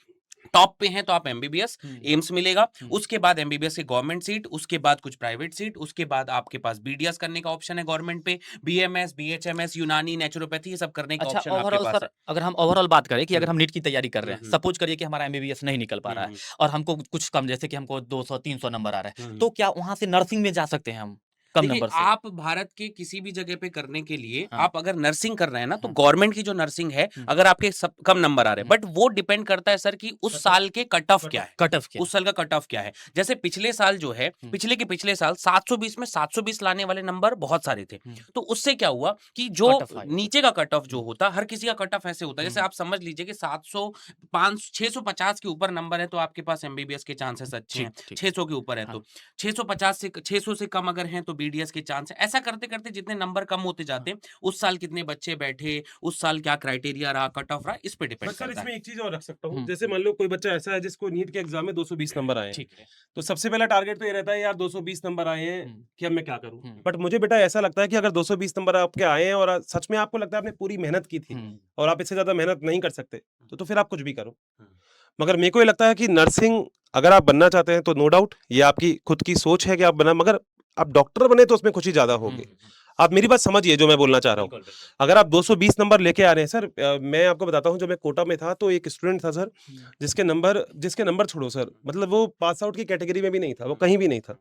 टॉप पे है तो आप एमबीबीएस एम्स मिलेगा, उसके बाद एमबीबीएस की गवर्नमेंट सीट, उसके बाद कुछ प्राइवेट सीट, उसके बाद आपके पास बीडीएस करने का ऑप्शन है गवर्नमेंट पे, बीएमएस, बीएचएमएस, यूनानी, नेचुरोपैथी ये सब करने का अच्छा, ऑप्शन आपके ओवरऑल पास सर है। अगर हम ओवरऑल बात करें कि अगर हम नीट की तैयारी कर रहे हैं, सपोज करिए कि हमारा एमबीबीएस नहीं निकल पा रहा है और हमको कुछ कम, जैसे कि हमको 200-300 नंबर आ रहा है, तो क्या वहां से नर्सिंग में जा सकते हैं हम? कम देखिए, नंबर से। आप भारत के किसी भी जगह पे करने के लिए हाँ। आप अगर नर्सिंग कर रहे हैं ना, तो हाँ। गवर्नमेंट की जो नर्सिंग है, अगर आपके सब कम नंबर आ रहे हैं, बट वो डिपेंड करता है सर कि उस साल के कट ऑफ क्या है, कट ऑफ क्या उस साल का कट ऑफ क्या है। जैसे पिछले साल जो है, पिछले के पिछले साल 720 में 720 लाने वाले नंबर बहुत सारे थे। तो उससे क्या हुआ कि जो कट ऑफ हाई नीचे का कट ऑफ जो होता, हर किसी का कट ऑफ ऐसे होता है, जैसे आप समझ लीजिए कि 700 5 650 के ऊपर नंबर है तो आपके पास एमबीबीएस के चांसेस अच्छे हैं। 600 के ऊपर है तो 650 से 600 से कम अगर हैं तो बीडीएस के चांस है। ऐसा करते करते जितने नंबर कम होते जाते हैं, उस साल कितने बच्चे बैठे, उस साल क्या क्राइटेरिया रहा, कट ऑफ रहा, इस पे डिपेंड बट सर करता है। इसमें एक चीज और रख सकता हूँ, हम्म। जैसे मान लो कोई बच्चा ऐसा है जिसको नीट के एग्जाम में 220 नंबर आए हैं, ठीक है। तो सबसे पहला टारगेट तो ये रहता है यार 220 नंबर आए हैं कि अब मैं क्या करूं। हम्म। बट मुझे बेटा ऐसा लगता है कि अगर 220 नंबर आपके आए हैं और सच में आपको लगता है आपने पूरी मेहनत की थी और आप इससे ज्यादा मेहनत नहीं कर सकते, तो फिर आप कुछ भी करो। मगर मेरे को ये लगता है कि नर्सिंग अगर आप बनना चाहते हैं तो नो डाउट ये आपकी खुद की सोच है कि आप बना, मगर आप डॉक्टर बने तो उसमें खुशी ज्यादा होगी। आप मेरी बात समझिए जो मैं बोलना चाह रहा हूँ। अगर आप 220 नंबर लेके आ रहे हैं सर, मैं आपको बताता हूँ, जब मैं कोटा में था तो एक स्टूडेंट था सर, जिसके नंबर छोड़ो सर, मतलब वो पास आउट की कैटेगरी में भी नहीं था, वो कहीं भी नहीं था,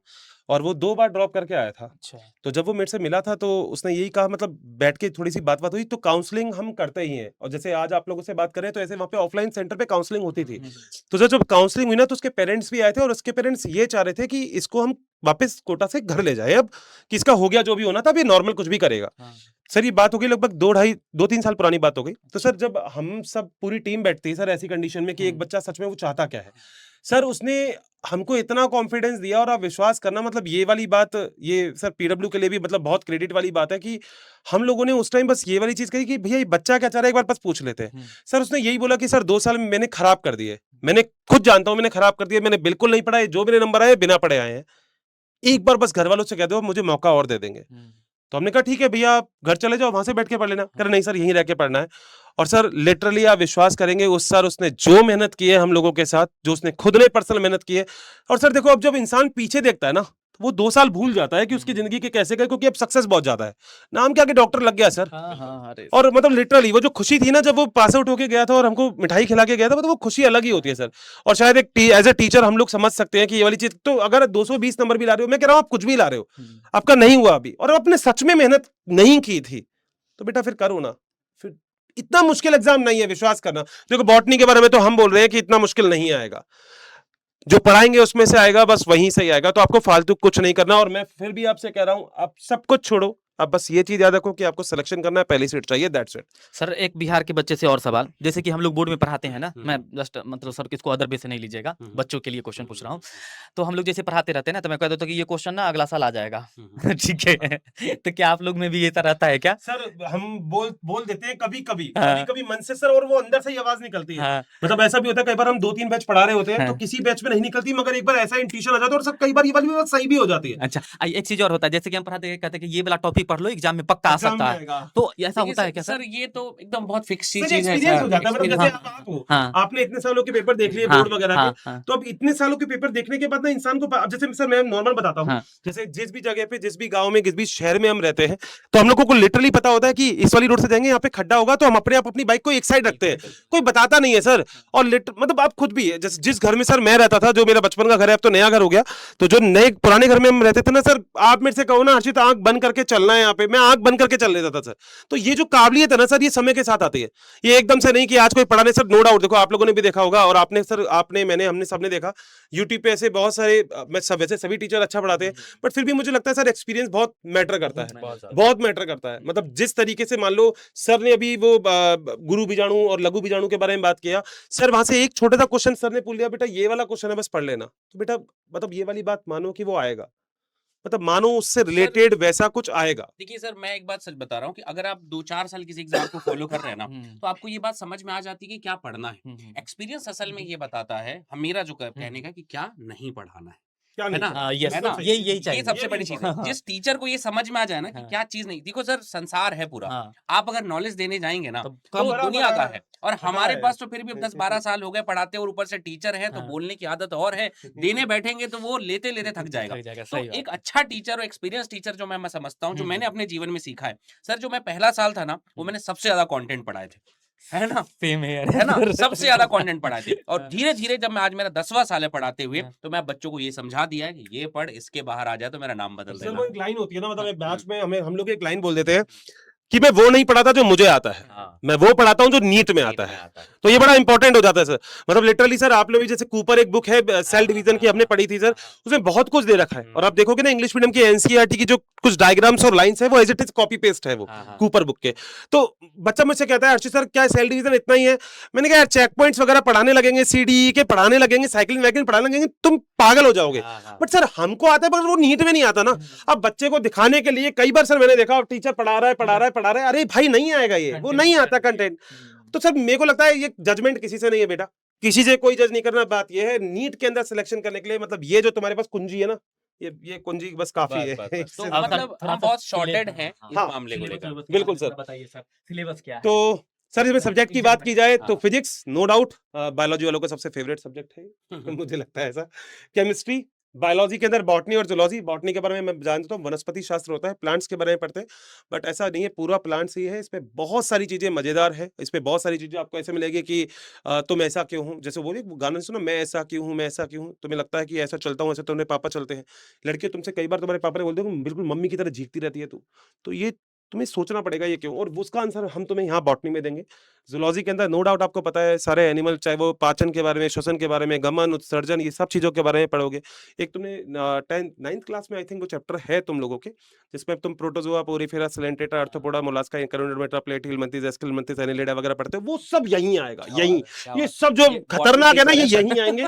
और वो 2 बार ड्रॉप करके आया था। अच्छा। तो जब वो मेरे से मिला था तो उसने यही कहा, मतलब बैठ के थोड़ी सी बात हुई, तो काउंसलिंग हम करते ही हैं, और जैसे आज आप लोगों से बात करें तो ऐसे वहाँ पे ऑफलाइन सेंटर पे काउंसलिंग होती थी। तो जब काउंसलिंग हुई ना तो उसके पेरेंट्स भी आए थे, और उसके पेरेंट्स ये चाह रहे थे कि इसको हम वापस कोटा से घर ले जाए, अब कि इसका हो गया जो भी होना था, अभी नॉर्मल कुछ भी करेगा। सर ये बात हो गई लगभग 2-3 साल पुरानी बात हो गई। तो सर जब हम सब पूरी टीम बैठती है सर ऐसी कंडीशन में कि एक बच्चा सच में वो चाहता क्या है, सर उसने हमको इतना कॉन्फिडेंस दिया, और आप विश्वास करना, मतलब ये वाली बात, ये सर पीडब्ल्यू के लिए भी मतलब बहुत क्रेडिट वाली बात है कि हम लोगों ने उस टाइम बस ये वाली चीज कही कि भैया ये बच्चा क्या चाह रहा है, एक बार बस पूछ लेते हैं। सर उसने यही बोला कि सर 2 साल में मैंने खराब कर दिए, मैंने खुद जानता हूं मैंने खराब कर दिया, मैंने बिल्कुल नहीं पढ़ा, जो मेरे नंबर आए बिना पढ़े आए हैं, एक बार बस घर वालों से कह दो मुझे मौका और दे देंगे। तो हमने कहा ठीक है भैया आप घर चले जाओ, वहां से बैठ के पढ़ लेना। कह रहे नहीं सर यहीं रह के पढ़ना है। और सर लिटरली आप विश्वास करेंगे, उस सर उसने जो मेहनत की है हम लोगों के साथ, जो उसने खुद ने पर्सनल मेहनत की है, और सर देखो अब जब इंसान पीछे देखता है ना तो वो 2 साल भूल जाता है कि उसकी जिंदगी के कैसे गए, क्योंकि अब सक्सेस बहुत ज्यादा है, नाम क्या कि डॉक्टर लग गया सर। और मतलब लिटरली वो जो खुशी थी ना जब वो पास आउट होके गया था और हमको मिठाई खिला के गया था, मतलब वो खुशी अलग ही होती है सर। और शायद एक एज ए टीचर हम लोग समझ सकते हैं कि ये वाली चीज, तो अगर 220 नंबर भी ला रहे हो, मैं कह रहा हूँ आप कुछ भी ला रहे हो, आपका नहीं हुआ अभी, और आपने सच में मेहनत नहीं की थी, तो बेटा फिर करो ना। फिर इतना मुश्किल एग्जाम नहीं है, विश्वास करना। देखो बॉटनी के बारे में तो हम बोल रहे हैं कि इतना मुश्किल नहीं आएगा, जो पढ़ाएंगे उसमें से आएगा, बस वहीं से ही आएगा, तो आपको फालतू कुछ नहीं करना। और मैं फिर भी आपसे कह रहा हूं आप सब कुछ छोड़ो, आप बस ये चीज याद रखो कि आपको सिलेक्शन करना है, पहली सीट चाहिए, दैट्स इट। सर एक बिहार के बच्चे से और सवाल, जैसे कि हम लोग बोर्ड में पढ़ाते हैं ना, मैं जस्ट मतलब सर किसको अदर बेस से नहीं लीजिएगा, बच्चों के लिए क्वेश्चन पूछ रहा हूँ। तो हम लोग जैसे पढ़ाते रहते हैं ना, तो मैं कह देता हूँ कि ये क्वेश्चन ना अगला साल आ जाएगा, ठीक है, तो क्या आप लोग में भी ये तरह रहता है क्या? सर हम बोल देते हैं कभी कभी, हाँ। कभी कभी मन से सर, और वो अंदर से ही आवाज निकलती है। हाँ। मतलब ऐसा भी होता है कई बार हम 2-3 बैच पढ़ा रहे होते हैं, तो हाँ। किसी बैच में नहीं निकलती, मगर एक बार ऐसा इंट्यूशन आ जाता है, और सर कई बार ये वाली बात सही भी हो जाती है। अच्छा, एक चीज और होता है, जैसे कि हम पढ़ाते हैं, कहते हैं कि ये वाला टॉपिक पढ़ लो एग्जाम में पक्का आ एग्जाम सकता में है, आएगा। तो ऐसा देखिए होता है क्या सर? ये तो एकदम बहुत फिक्स सी सर चीज है एक्सपीरियंस सर, हो जाता है, मतलब जैसे experience, आप हो, हाँ। आपने इतने सालों के पेपर देख लिए हाँ, बोर्ड वगैरह हाँ, के, हाँ। तो अब इतने सालों के पेपर देखने के बाद ना इंसान को अब जैसे सर मैं नॉर्मल बताता हूँ, हाँ। जैसे जिस भी जगह पे, जिस भी गांव में, किस भी शहर में हम रहते हैं, तो हम लोगों को लिटरली पता होता है कि इस वाली रोड से जाएंगे, यहाँ पे खड्डा होगा, तो हम अपने आप अपनी बाइक को एक साइड रखते हैं, कोई बताता नहीं है सर। और मतलब आप खुद भी जिस घर में सर मैं रहता था, जो मेरा बचपन का घर है, अब तो नया घर हो गया, तो जो नए पुराने घर में हम रहते थे ना सर, आप मेरे से कहो ना हर्षित आंख बंद करके चलना है, यहाँ पे मैं आंख बंद करके चल लेता था सर। तो ये जो काबिलियत है ना सर, ये समय के साथ आती है, ये एकदम से नहीं कि आज कोई पढ़ाने। सर नो डाउट देखो आप लोगों ने भी देखा होगा, और आपने सर, आपने, मैंने, हमने सबने देखा यूट्यूब पे ऐसे बहुत सारे, मैं सब वैसे सभी टीचर अच्छा पढ़ाते हैं, बट फिर भी मुझे लगता है सर एक्सपीरियंस बहुत मैटर करता है, बहुत मैटर करता है। मतलब जिस तरीके से मान लो सर ने अभी वो गुरु बीजाणु और लघु बीजाणु के बारे में बात किया, सर वहां से एक छोटा सा क्वेश्चन सर ने पूछ लिया, बेटा ये वाला क्वेश्चन है बस पढ़ लेना, तो बेटा मतलब ये वाली बात मानो कि वो आएगा, मतलब मानो उससे रिलेटेड वैसा कुछ आएगा। देखिए सर मैं एक बात सच बता रहा हूँ कि अगर आप 2-4 साल किसी एग्जाम को फॉलो कर रहे हैं ना, तो आपको ये बात समझ में आ जाती है कि क्या पढ़ना है। एक्सपीरियंस असल में ये बताता है, मेरा जो कहने का कि क्या नहीं पढ़ाना है, क्या है नहीं? ना? यस, है ना? यही चाहिए, ये सबसे बड़ी चीज है। जिस टीचर को ये समझ में आ जाए ना कि क्या चीज नहीं, देखो सर संसार है पूरा, आप अगर नॉलेज देने जाएंगे ना तो दुनिया का है, और हमारे पास तो फिर भी 10-12 साल हो गए पढ़ाते, और ऊपर से टीचर है तो बोलने की आदत और है, देने बैठेंगे तो वो लेते लेते थक जाएगा। तो एक अच्छा टीचर और एक्सपीरियंस टीचर जो मैं समझता हूँ, जो मैंने अपने जीवन में सीखा है सर, जो मैं पहला साल था ना, वो मैंने सबसे ज्यादा कंटेंट पढ़ाए थे, है ना, सेम है ना, सबसे ज्यादा कंटेंट पढ़ाते हैं। और धीरे धीरे जब मैं आज मेरा 10वां साल है पढ़ाते हुए, तो मैं बच्चों को ये समझा दिया है कि ये पढ़, इसके बाहर आ जाए तो मेरा नाम बदल सर देना। वो एक लाइन होती है ना, मतलब एक बैच में हमें हम लोग एक लाइन बोल देते हैं कि मैं वो नहीं पढ़ाता जो मुझे आता है, हाँ, मैं वो पढ़ाता हूँ जो नीट में आता है। तो ये बड़ा इंपॉर्टेंट हो जाता है सर। मतलब लिटरली सर आप लोग भी जैसे कूपर एक बुक है सेल डिवीजन की हमने पढ़ी थी सर, उसमें बहुत कुछ दे रखा है। और आप देखोगे ना इंग्लिश मीडियम की एनसीईआरटी की जो कुछ डायग्राम्स और लाइंस है वो as it is copy paste है वो कूपर बुक के। तो बच्चा मुझसे कहता है अर्षित सर क्या सेल डिवीजन इतना ही है? मैंने कहा यार चेक पॉइंट्स वगैरह पढ़ाने लगेंगे, सीडीई के पढ़ाने लगेंगे, साइकिलिंग वाइकिलिंग पढ़ाने लगेंगे, तुम पागल हो जाओगे। बट सर हमको आता है पर वो नीट में नहीं आता ना। अब बच्चे को दिखाने के लिए कई बार सर मैंने देखा टीचर पढ़ा रहा है, अरे भाई नहीं आएगा ये, वो नहीं आता कंटेंट। तो सर मेरे को लगता है ये जजमेंट किसी से नहीं है बेटा, किसी से कोई जज नहीं करना। बात ये है नीट के अंदर सिलेक्शन करने के लिए मतलब ये जो तुम्हारे पास कुंजी है ना, ये कुंजी बस काफी है। तो इससे मतलब हम बहुत शॉर्टेड हैं इस हाँ, मामले को लेकर। बिल्कुल सर। बताइए सर सिलेबस क्या है? तो सर इसमें सब्जेक्ट की बात की जाए तो हाँ। फिजिक्स नो डाउट बायोलॉजी वालों का सबसे फेवरेट सब्जेक्ट है मुझे लगता है ऐसा। केमिस्ट्री, बायोलॉजी के अंदर बॉटनी और जूलॉजी। बॉटनी के बारे में मैं जानता हूँ, वनस्पति शास्त्र होता है, प्लांट्स के बारे में पढ़ते हैं। बट ऐसा नहीं है पूरा प्लांट्स ही है, इसमें बहुत सारी चीजें मजेदार है। इसमें बहुत सारी चीजें आपको ऐसे मिलेगी कि तुम ऐसा क्यों हो, जैसे बोलिए गाना सुनो, मैं ऐसा क्यों हूँ, मैं ऐसा क्यों हूँ। तुम्हें लगता है कि ऐसा चलता हूँ, ऐसे तुम्हारे पापा चलते हैं। लड़के तुमसे कई बार तुम्हारे पापा ने बोलते हैं बिल्कुल मम्मी की तरह जीतती रहती है तू। तो ये तुम्हें सोचना पड़ेगा ये क्यों, और उसका आंसर हम तुम्हें यहाँ बॉटनी में देंगे। जूलॉजी के अंदर नो डाउट आपको पता है सारे एनिमल, चाहे वो पाचन के बारे में, श्वसन के बारे में, गमन, उत्सर्जन, ये सब चीजों के बारे में पढ़ोगे। एक तुमने 9th क्लास में आई थिंक वो चैप्टर है तुम लोगों के, जिसमें तुम protozoa, porifera, coelenterata, arthropoda, mollusca, echinodermata, platyhelminthes, aschelminthes, annelida वगैरह पढ़ते हो, वो सब यहीं आएगा। यहीं ये सब जो खतरनाक है ना ये यहीं आएंगे।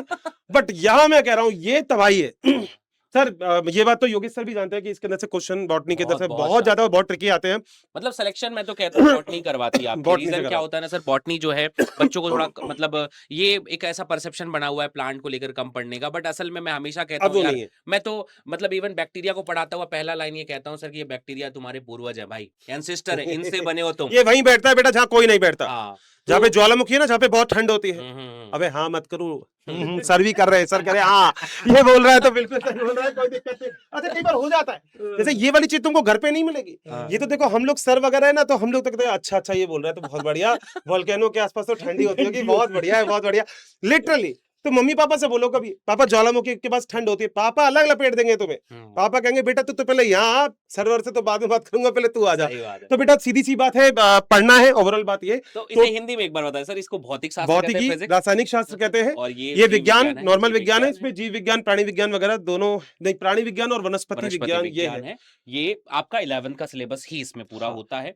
बट यहाँ मैं कह रहा हूँ ये तबाही है। सर ये बात तो योगेश सर भी जानते हैं कि इसके अंदर से क्वेश्चन बॉटनी के अंदर से बहुत ज्यादा बहुत ट्रिकी आते हैं। मतलब सिलेक्शन मैं तो कहता हूँ बॉटनी करवाती है आपकी। बॉटनी से रीजन क्या करा। होता है ना सर, बॉटनी जो है बच्चों को थोड़ा मतलब ये एक ऐसा परसेप्शन बना हुआ है प्लांट को लेकर कम पढ़ने का, बट असल में मैं हमेशा कहता अब हूँ वो यार, नहीं है। मैं तो मतलब इवन बैक्टीरिया को पढ़ाता हुआ पहला लाइन ये कहता हूँ सर कि ये बैक्टीरिया तुम्हारे पूर्वज है भाई, एंसेस्टर है, इनसे बने हो तुम। ये वहीं बैठता है बेटा जहाँ कोई नहीं बैठता, हाँ, जहाँ पे तो ज्वालामुखी है ना, जहाँ पे बहुत ठंड होती है। हम्म। अबे हाँ मत करो। सर भी कर रहे हैं, सर कह रहे हैं हाँ ये बोल रहा है तो बिल्कुल सही बोल रहा है, कोई दिक्कत नहीं। अच्छा कई बार हो जाता है, जैसे ये वाली चीज तुमको घर पे नहीं मिलेगी। ये तो देखो हम लोग सर वगैरह है ना, तो हम लोग तो कहते हैं अच्छा अच्छा ये बोल रहा है तो बहुत बढ़िया, वोल्केनो के आसपास तो ठंडी होती होगी, बहुत बढ़िया है, बहुत बढ़िया। लिटरली तो मम्मी पापा से बोलो कभी, पापा ज्वालामुखी के पास ठंड होती है, पापा अलग लपेट देंगे तुम्हें। पापा कहेंगे बेटा तू तो पहले यहाँ आ, सर्वर से तो बाद में बात करूंगा, पहले तू आ जा। सही बात है। तो बेटा सीधी सी बात है, पढ़ना है, ओवरऑल बात ये। तो इसे हिंदी में एक बार बताएं सर, इसको भौतिक शास्त्र कहते हैं, भौतिकी, फिजिक्स, रासायनिक शास्त्र कहते हैं, और ये जीव विज्ञान है, नॉर्मल जीव विज्ञान है, इसमें जीव विज्ञान, प्राणी विज्ञान वगैरह दोनों नहीं, प्राणी विज्ञान और वनस्पति विज्ञान ये है। ये आपका 11 का सिलेबस ही इसमें पूरा हाँ। होता है।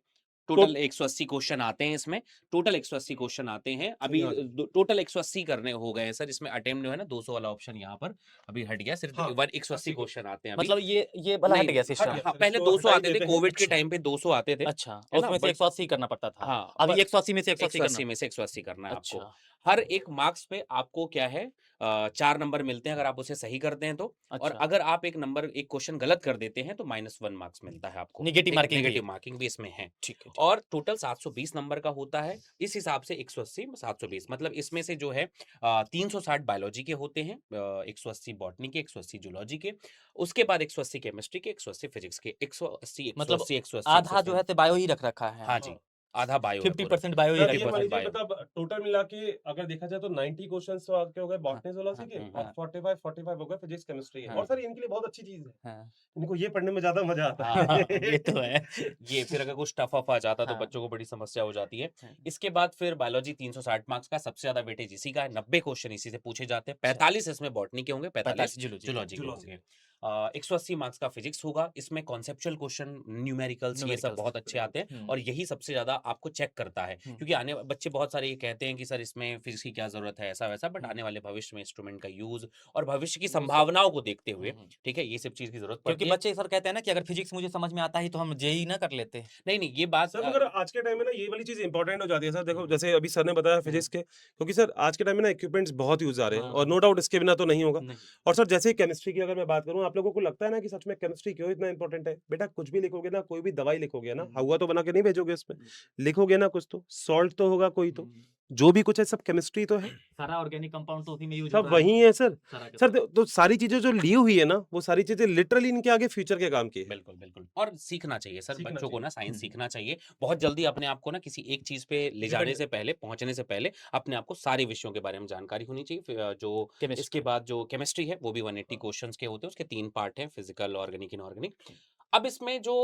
टोटल 180 क्वेश्चन आते हैं इसमें, टोटल 180 क्वेश्चन आते हैं। अभी टोटल 180 करने हो गए हैं सर, इसमें अटेम्प्ट जो है ना 200 वाला ऑप्शन यहाँ पर अभी हट गया, सिर्फ हाँ, 180 क्वेश्चन आते हैं अभी। मतलब ये भला हट गया सिस्टम। हट हाँ, पहले 200 आते थे, कोविड के टाइम पे 200 आते थे। अच्छा, है ना, उसमें से but- 180 करना पड़ता था। हाँ, अभी but 180 में से 180 180 करना। में से 180 करना है आपको। अच्छा, हर एक मार्क्स पे आपको क्या है 4 नंबर मिलते हैं अगर आप उसे सही करते हैं तो, और अच्छा। अगर आप एक क्वेश्चन गलत कर देते हैं तो -1 मार्क्स मिलता है आपको। नेगेटिव मार्किंग भी है। नेगेटिव मार्किंग भी इसमें है। ठीक है। और टोटल 720 नंबर का होता है, इस हिसाब से 180 720, मतलब इसमें से जो है 360 बायोलॉजी के होते हैं, 180 बॉटनी के, 180 जूलॉजी के, उसके बाद 180 केमिस्ट्री के, 180 फिजिक्स के, 180 मतलब 180 आधा जो है तो बायो ही रख रखा है। हाँ जी, आधा बायो है पूरा। 50% बायो ही सर, रख ये रखा मान है। लीजिए बायो। मतलब टोटल मिला के अगर देखा जाए तो 90 क्वेश्चंस तो आपके हो गए बॉटनी जूलॉजी के, हाँ, और 45 हो गए फिजिक्स केमिस्ट्री के। हाँ। और सर इनके लिए बहुत अच्छी चीज है, हाँ, इनको ये पढ़ने में ज्यादा मजा आता है। हाँ, ये तो है। ये फिर अगर कुछ टफ अफ आ जाता तो हाँ। बच्चों को बड़ी समस्या हो जाती है। हाँ। इसके बाद फिर बायोलॉजी 360 मार्क्स का, सबसे ज्यादा वेटेज इसी का है, 90 क्वेश्चन इसी से पूछे जाते हैं। 45 इसमें बॉटनी के होंगे, 45 जूलॉजी। जूलॉजी के होंगे। 180 मार्क्स का फिजिक्स होगा, इसमें कॉन्सेप्चुअल क्वेश्चन, न्यूमेरिकल्स, ये सब बहुत अच्छे आते हैं, और यही सबसे ज्यादा आपको चेक करता है, क्योंकि आने बच्चे बहुत सारे ये कहते हैं कि सर इसमें फिजिक्स की क्या जरूरत है, ऐसा वैसा, बट आने वाले भविष्य में इंस्ट्रूमेंट का यूज और भविष्य की संभावनाओं को देखते हुए, ठीक है, ये सब चीज की जरूरत क्योंकि पड़ती है। बच्चे सर कहते हैं ना कि अगर फिजिक्स मुझे समझ में आता है तो हम जेई ना कर लेते। नहीं नहीं, ये बात सर मगर आज के टाइम में ना ये वाली चीज इंपॉर्टेंट हो जाती है सर। देखो जैसे अभी सर ने बताया फिजिक्स के, क्योंकि सर आज के टाइम में ना इक्विपमेंट्स बहुत यूज आ रहे हैं, और नो डाउट इसके बिना तो नहीं होगा। और सर जैसे केमिस्ट्री की अगर मैं बात करूं, आप लोगों को लगता है ना कि सच में केमिस्ट्री क्यों इतना इंपॉर्टेंट है? बेटा कुछ भी लिखोगे ना, कोई भी दवाई लिखोगे ना, हवा तो बना के नहीं भेजोगे उसमें, लिखोगे ना कुछ तो सॉल्ट तो होगा कोई तो, जो भी कुछ है सब केमिस्ट्री तो है, सारा ऑर्गेनिक कंपाउंड तो उसी में यूज सब वही है सर। सारा का सर तो सारी चीजें जो ली हुई है ना, वो सारी चीजें लिटरली इनके आगे फ्यूचर के काम की है। बिल्कुल बिल्कुल। और सीखना चाहिए सर, सीखना बच्चों को चाहिए। ना साइंस सीखना चाहिए। बहुत जल्दी अपने आप को ना किसी एक चीज पे ले जाने से पहले, पहुंचने से पहले अपने आप को सारे विषयों के बारे में जानकारी होनी चाहिए। फिर जो इसके केमिस्ट्री बाद जो केमिस्ट्री है वो भी 180 क्वेश्चंस के होते हैं, उसके 3 पार्ट हैं, फिजिकल, ऑर्गेनिक, इनऑर्गेनिक। अब इसमें जो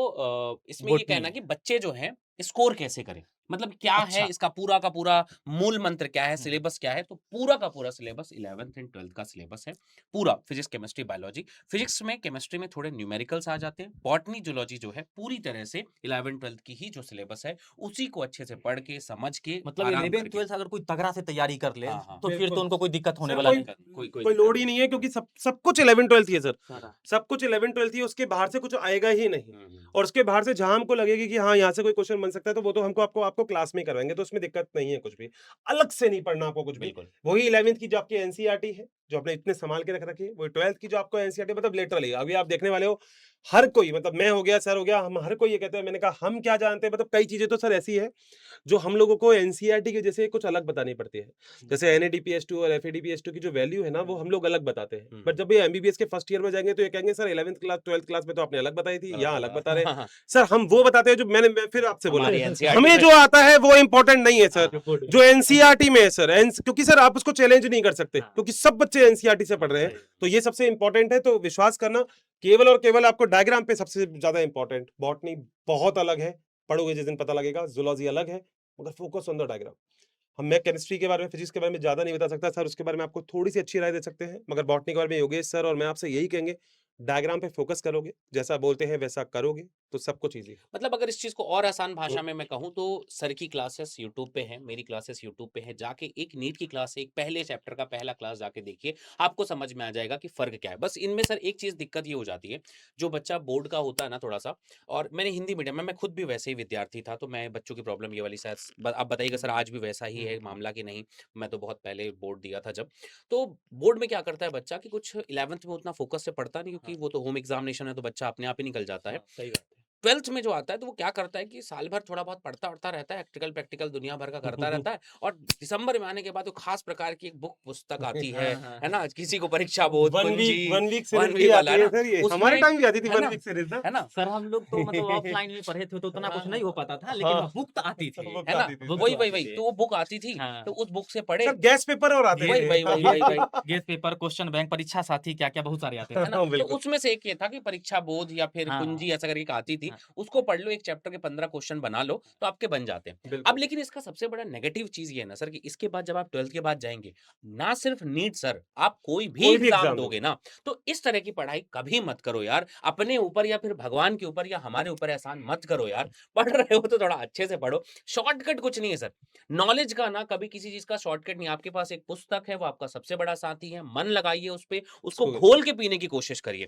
इसमें ये बोटनी कहना कि बच्चे जो हैं स्कोर कैसे करें, मतलब क्या है अच्छा इसका पूरा का पूरा मूल मंत्र, क्या है सिलेबस, क्या है? तो पूरा का पूरा सिलेबस 11th एंड 12th का सिलेबस है पूरा, फिजिक्स, केमिस्ट्री, बायोलॉजी। फिजिक्स में, केमिस्ट्री में थोड़े न्यूमेरिकल्स आ जाते हैं। बॉटनी, जूलॉजी जो है पूरी तरह से 11 12 की ही जो सिलेबस है उसी को अच्छे से पढ़ के, समझ के, मतलब आराम 11 करके। 12 अगर कोई तगड़ा से तैयारी कर ले हाँ, हाँ। तो फिर बिल्कुल। तो उनको कोई दिक्कत होने सर, वाला कोई नहीं। कोई कोई लोड ही नहीं है, क्योंकि सब कुछ 11 12 ही है सर। सारा सब कुछ 11 12 ही है, उसके बाहर से कुछ आएगा ही नहीं। हम्म। और उसके बाहर से जहां हमको लगेगी कि हाँ यहाँ से कोई क्वेश्चन बन सकता है, तो वो तो हमको आपको आपको क्लास में ही करवाएंगे, तो उसमें दिक्कत नहीं है कुछ भी। अलग से नहीं पढ़ना आपको कुछ भी। बिल्कुल। वही 11th की जो आपकी एनसीईआरटी है, जो आपने इतने संभाल के रख रखी है, वही 12th की जो आपको एनसीईआरटी, मतलब लिटरली अभी आप देखने वाले हो, हर कोई, मतलब मैं हो गया, सर हो गया, हम हर कोई ये कहते हैं, मैंने कहा हम क्या जानते हैं, मतलब कई चीजें तो सर ऐसी है जो हम लोगों को एनसीईआरटी की वजह से कुछ अलग बतानी पड़ती है। जैसे एनएडीपीएस2 और एफएडीपीएस2 की जो वैल्यू है ना, वो हम लोग अलग बताते हैं। बट जब ये एमबीबीएस के फर्स्ट ईयर में जाएंगे तो ये कहेंगे sir 11th class 12th class में तो आपने अलग बताई थी, यहाँ अलग बता रहे हैं। सर हम वो बताते हैं जो मैं फिर आपसे बोला, हमारी NCERT हमें में- जो आता है वो इंपॉर्टेंट नहीं है सर, हाँ। जो एनसीईआरटी में है सर। क्योंकि सर आप उसको चैलेंज नहीं कर सकते, हाँ। क्योंकि सब बच्चे एनसीईआरटी से पढ़ रहे हैं, तो ये सबसे इंपॉर्टेंट है। तो विश्वास करना, केवल और केवल आपको डायग्राम पे सबसे ज्यादा इंपॉर्टेंट, बॉटनी बहुत अलग है, पढ़ोगे जिस दिन पता लगेगा, जूलॉजी अलग है, मगर फोकस ऑन द डायग्राम। मैं केमिस्ट्री के बारे में, फिजिक्स के बारे में ज्यादा नहीं बता सकता सर, उसके बारे में आपको थोड़ी सी अच्छी राय दे सकते हैं, मगर बॉटनी के बारे में योगेश सर और मैं आपसे यही कहेंगे, डायग्राम पे फोकस करोगे, जैसा बोलते हैं वैसा करोगे, तो सब कुछ इजी है। मतलब अगर इस चीज को और आसान भाषा में मैं कहूं तो सर की क्लासेस यूट्यूब पे है, मेरी क्लासेस यूट्यूब पे है, जाके एक नीट की क्लास है, एक पहले चैप्टर का पहला क्लास जाके देखिए, आपको समझ में आ जाएगा कि फर्क क्या है। बस इनमें सर एक चीज दिक्कत ये हो जाती है, जो बच्चा बोर्ड का होता है ना थोड़ा सा, और मैंने हिंदी मीडियम में, मैं खुद भी वैसे ही विद्यार्थी था, तो मैं बच्चों की प्रॉब्लम ये वाली शायद आप बताइएगा सर आज भी वैसा ही है मामला कि नहीं? मैं तो बहुत पहले बोर्ड दिया था जब, तो बोर्ड में क्या करता है बच्चा कि कुछ 11th में उतना फोकस से पढ़ता नहीं, क्योंकि वो तो होम एग्जामिनेशन है, तो बच्चा अपने आप ही निकल जाता है। सही बात है। 12th में जो आता है तो वो क्या करता है कि साल भर थोड़ा बहुत पढ़ता रहता है, प्रैक्टिकल प्रैक्टिकल दुनिया भर का करता रहता है, और दिसंबर में आने के बाद वो खास प्रकार की एक बुक पुस्तक आती है ना, किसी को परीक्षा बोध, वन कुंजी, वीक वन सीरीज भी वीक आती वाला है है ना, सर, ये उसमें हमारे टाइम भी आती थी है वन ना, वीक सीरीज ना। है ना। सर हम लोग तो मतलब ऑफलाइन में पढ़े थे तो उतना कुछ नहीं हो पाता था, लेकिन हाँ। बुक तो आती थी। बुक है ना, आती थी, बुक वही तो वही आती वही थी। तो वो बुक आती थी, हाँ। तो उस बुक से पढ़े, सर गैस पेपर और आते वही थे। वही वही वही वही गेस पेपर, क्वेश्चन बैंक, परीक्षा साथी, क्या क्या बहुत सारे आते थे। है ना। हाँ, तो बिल्कुल। उसमें से एक ये था कि परीक्षा बोध या फिर हाँ, कुंजी ऐसा करके एक आती थी, हाँ। उसको पढ़ लो, एक चैप्टर के 15 क्वेश्चन बना लो, तो आपके बन जाते हैं। अब बिल्कुल। लेकिन इसका सबसे बड़ा नेगेटिव चीज ये है ना सर, कि इसके बाद जब आप 12th के बाद जाएंगे, ना सिर्फ नीट सर, आप कोई भी कोई भी एग्जाम एग्जाम दोगे ना, तो इस तरह की पढ़ाई कभी मत करो यार, अपने ऊपर या फिर भगवान के ऊपर या हमारे ऊपर एहसान मत करो यार। पढ़ रहे हो तो थोड़ा अच्छे से पढ़ो, शॉर्टकट कुछ नहीं है सर। नॉलेज का ना कभी किसी चीज का शॉर्टकट नहीं, आपके पास एक पुस्तक है, वो आपका सबसे बड़ा साथी है, मन लगाइए उस पे, उसको बिल्कुल। घोल के पीने की कोशिश करिए,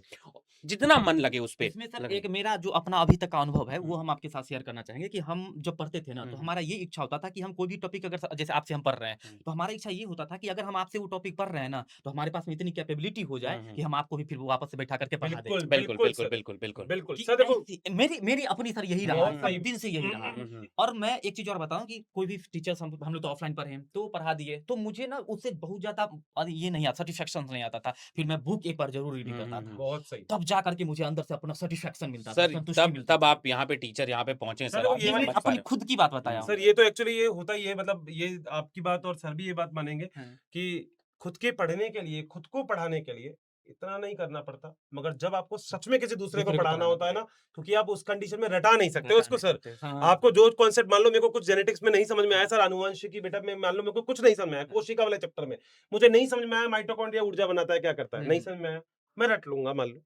जितना मन लगे उस पे इसमें सर लगे। एक मेरा जो अपना अभी तक का अनुभव है वो हम आपके साथ शेयर करना चाहेंगे कि हम जब पढ़ते थे ना तो हम्म। हमारा ये इच्छा होता था कि हम कोई भी टॉपिक अगर जैसे आपसे हम पढ़ रहे हैं तो हमारा इच्छा ये होता था कि अगर हम आपसे वो टॉपिक पढ़ रहे हैं ना तो हमारे पास में इतनी कैपेबिलिटी हो जाए कि हम आपको भी फिर वापस से बैठा करके पढ़ा दें। बिल्कुल बिल्कुल बिल्कुल बिल्कुल सर, बिल्कुल बिल्कुल बिल्कुल कि सर देखो, मेरी मेरी अपनी सर यही रहा बहुत है, सही। सब दिन से यही रहा है। और मैं एक चीज और बताऊं कि कोई भी टीचर्स हम लोग तो ऑफलाइन पढ़े हैं तो पढ़ा दिए तो मुझे ना उससे बहुत ज्यादा ये नहीं आता, सेटिस्फेक्शन नहीं आता था, फिर मैं बुक एक बार जरूर रीडिंग करता था, बहुत सही। तब जा करके मुझे अंदर से अपना सेटिस्फेक्शन मिलता था, सर संतुष्टि तब मिलती तब थी। आप यहाँ पे टीचर यहाँ पे पहुंचे सर, सर, वो आप ये ये मैं वाली समझ पा अपनी रहे हो। खुद की बात बताया हूँ। सर ये तो एक्चुअली ये होता ही है, मतलब ये आपकी बात और सर भी ये बात मानेंगे हाँ। कि खुद के पढ़ने के लिए, खुद को पढ़ाने के लिए इतना नहीं करना पड़ता, मगर जब आपको सच में किसी दूसरे को पढ़ाना होता है ना, क्योंकि आप उस कंडीशन में रटा नहीं सकते हो उसको सर। आपको जो कॉन्सेप्ट, मान लो मेरे को कुछ जेनेटिक्स में नहीं समझ में आया सर, आनुवंशिकी बेटा में मान लो मेरे को कुछ नहीं समझ में आया, कोशिका वाले चैप्टर में मुझे नहीं समझ में आया माइटोकॉन्ड्रिया ऊर्जा बनाता है क्या करता है, नहीं समझ में आया, मैं रट लूंगा, मान लो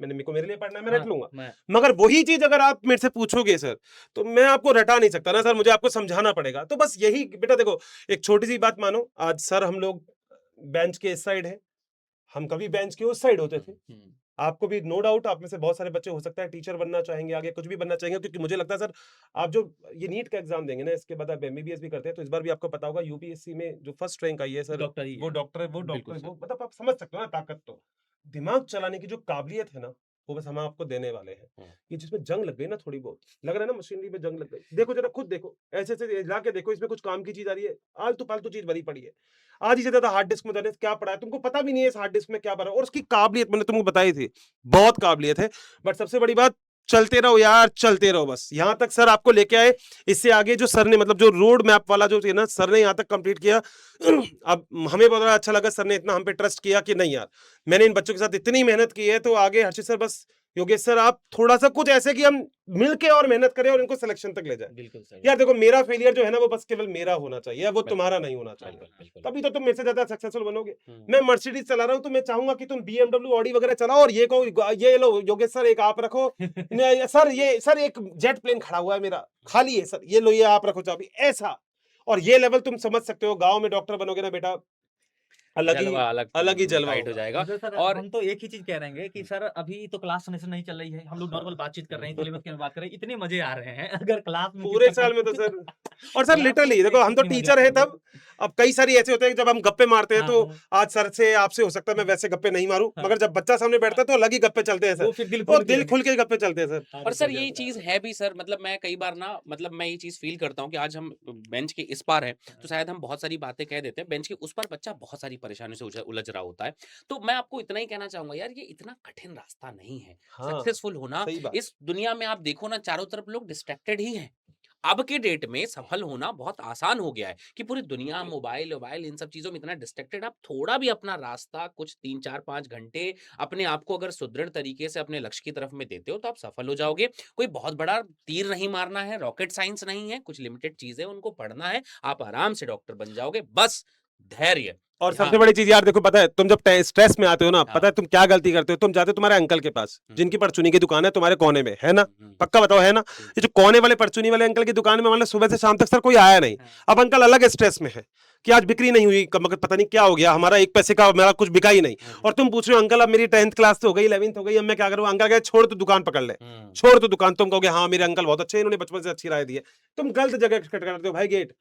मेरे लिए पढ़ना है, मैं रट लूंगा। मगर वही चीज अगर आप मेरे से पूछोगे सर, तो मैं आपको रटा नहीं सकता ना सर, मुझे आपको समझाना पड़ेगा। तो बस यही बेटा देखो, एक छोटी सी बात मानो, आज सर हम लोग बेंच के इस साइड है, हम कभी बेंच के उस साइड होते थे। आपको भी नो डाउट, आप में से बहुत सारे बच्चे हो सकता है टीचर बनना चाहेंगे, आगे कुछ भी बनना चाहेंगे, क्योंकि मुझे लगता है सर आप जो ये नीट का एग्जाम देंगे ना, इसके बाद आप एमबीबीएस भी करते हैं, तो इस बार भी आपको पता होगा यूपीएससी में जो फर्स्ट रैंक आई है सर, डॉक्टर ही है। वो डॉक्टर है, वो बिल्कुल डॉक्टर, सर। वो मतलब आप समझ सकते हो ना ताकत। तो दिमाग चलाने की जो काबिलियत है ना, वो बस हम आपको देने वाले हैं। हम्म। ये जिसमें जंग लग गई ना थोड़ी बहुत, लग रहा है ना मशीनरी में जंग लग गई, देखो जरा खुद देखो, ऐसे ऐसे ला के देखो, इसमें कुछ काम की चीज आ रही है? आलतू फालतू चीज भरी पड़ी है। आधी से ज्यादा हार्ड डिस्क में जाने क्या पड़ा है, तुमको पता भी नहीं है इस हार्ड डिस्क में क्या भरा है। और उसकी काबिलियत मैंने तुमको बताई थी, बहुत काबिलियत है। बट सबसे बड़ी बात, चलते रहो यार, चलते रहो बस। यहाँ तक सर आपको लेके आए, इससे आगे जो सर ने मतलब जो रोड मैप वाला जो है ना, सर ने यहाँ तक कंप्लीट किया। अब हमें बहुत बड़ा अच्छा लगा, सर ने इतना हम पे ट्रस्ट किया कि नहीं यार, मैंने इन बच्चों के साथ इतनी मेहनत की है, तो आगे हर्षित सर बस, योगेश सर आप थोड़ा सा कुछ ऐसे कि हम मिलके और मेहनत करें और इनको सिलेक्शन तक ले जाए। बिल्कुल सही। यार देखो, मेरा फेलियर जो है ना वो बस केवल मेरा होना चाहिए, वो बिल्कुल। तुम्हारा नहीं होना चाहिए। बिल्कुल, बिल्कुल। तभी तो तुम मेरे से ज्यादा सक्सेसफुल बनोगे। हम्म। मैं मर्सिडीज चला रहा हूँ, तो मैं चाहूंगा कि तुम BMW ऑडी वगैरह चलाओ, और ये कहो ये लो योगेश सर एक आप रखो, सर एक जेट प्लेन खड़ा हुआ है मेरा, खाली है सर, ये लो ये आप रखो चाबी, ऐसा। और ये लेवल तुम समझ सकते हो, गांव में डॉक्टर बनोगे ना बेटा, अलग ही जलवा अलग ही जलवा टाइट हो होगा। जाएगा। तो सर और हम तो एक ही चीज कह रहे हैं कि सर अभी तो क्लास नहीं चल रही है, हम लोग नॉर्मल बातचीत कर रहे हैं, सिलेबस की बात कर रहे हैं, इतने मजे आ रहे हैं। अगर क्लास में पूरे साल में तो सर, और सर क्लास लिटरली में देखो, हम तो कितनी मजे टीचर हैं आते हैं। तब। अब कई सारी ऐसे होते हैं कि जब हम गप्पे मारते हैं, तो हाँ, आज सर से आपसे हो सकता है मैं वैसे गप्पे नहीं मारूं, हाँ। मगर जब बच्चा सामने बैठता है तो अलग ही गप्पे चलते हैं वो सर, फिर दिल वो खोल के दिल खुल के गप्पे चलते हैं सर। हाँ, और सर बिल्कुल, यही बिल्कुल। चीज है भी सर, मतलब मैं कई बार ना, मतलब मैं ये चीज फील करता हूँ कि आज हम बेंच के इस पार हैं, तो शायद हम बहुत सारी बातें कह देते हैं, बेंच के उस पार बच्चा बहुत सारी परेशानियों से उलझ रहा होता है। तो मैं आपको इतना ही कहना चाहूंगा यार, ये इतना कठिन रास्ता नहीं है हाँ, सक्सेसफुल होना। सही बात। इस दुनिया में आप देखो ना, चारों तरफ लोग डिस्ट्रैक्टेड ही हैं। अब के डेट में सफल होना बहुत आसान हो गया है कि पूरी दुनिया मोबाइल मोबाइल इन सब चीजों में इतना डिस्ट्रैक्टेड। आप थोड़ा भी अपना रास्ता कुछ 3 4 5 घंटे अपने आप को अगर सुदृढ़ तरीके से अपने लक्ष्य की तरफ में देते हो, तो आप सफल हो जाओगे। कोई बहुत बड़ा तीर नहीं मारना है, रॉकेट साइंस नहीं है, कुछ लिमिटेड चीजें उनको पढ़ना है, आप आराम से डॉक्टर बन जाओगे। बस धैर्य, और ध्यान। सबसे बड़ी चीज यार देखो, पता है तुम जब स्ट्रेस में आते हो ना, हाँ। पता है तुम क्या गलती करते हो? तुम जाते हो तुम्हारे अंकल के पास, जिनकी परचूनी की दुकान है तुम्हारे कोने में, है ना? पक्का बताओ, है ना? ये जो कोने वाले परचूनी वाले अंकल की दुकान में, मतलब सुबह से शाम तक सर कोई आया नहीं। अब अंकल अलग स्ट्रेस में है कि आज बिक्री नहीं हुई, मगर पता नहीं क्या हो गया, हमारा 1 पैसे का मेरा कुछ बिका ही नहीं। और तुम पूछ रहे हो अंकल अब मेरी 10th क्लास तो हो गई, 11th हो गई, अब मैं क्या करूं? अंकल कहे छोड़, तो दुकान पकड़ ले, छोड़ तो दुकान। तुम कहोगे हाँ मेरे अंकल बहुत अच्छे हैं, इन्होंने बचपन से अच्छी राय दी है। तुम गलत जगह खटखट करते हो भाई गेट।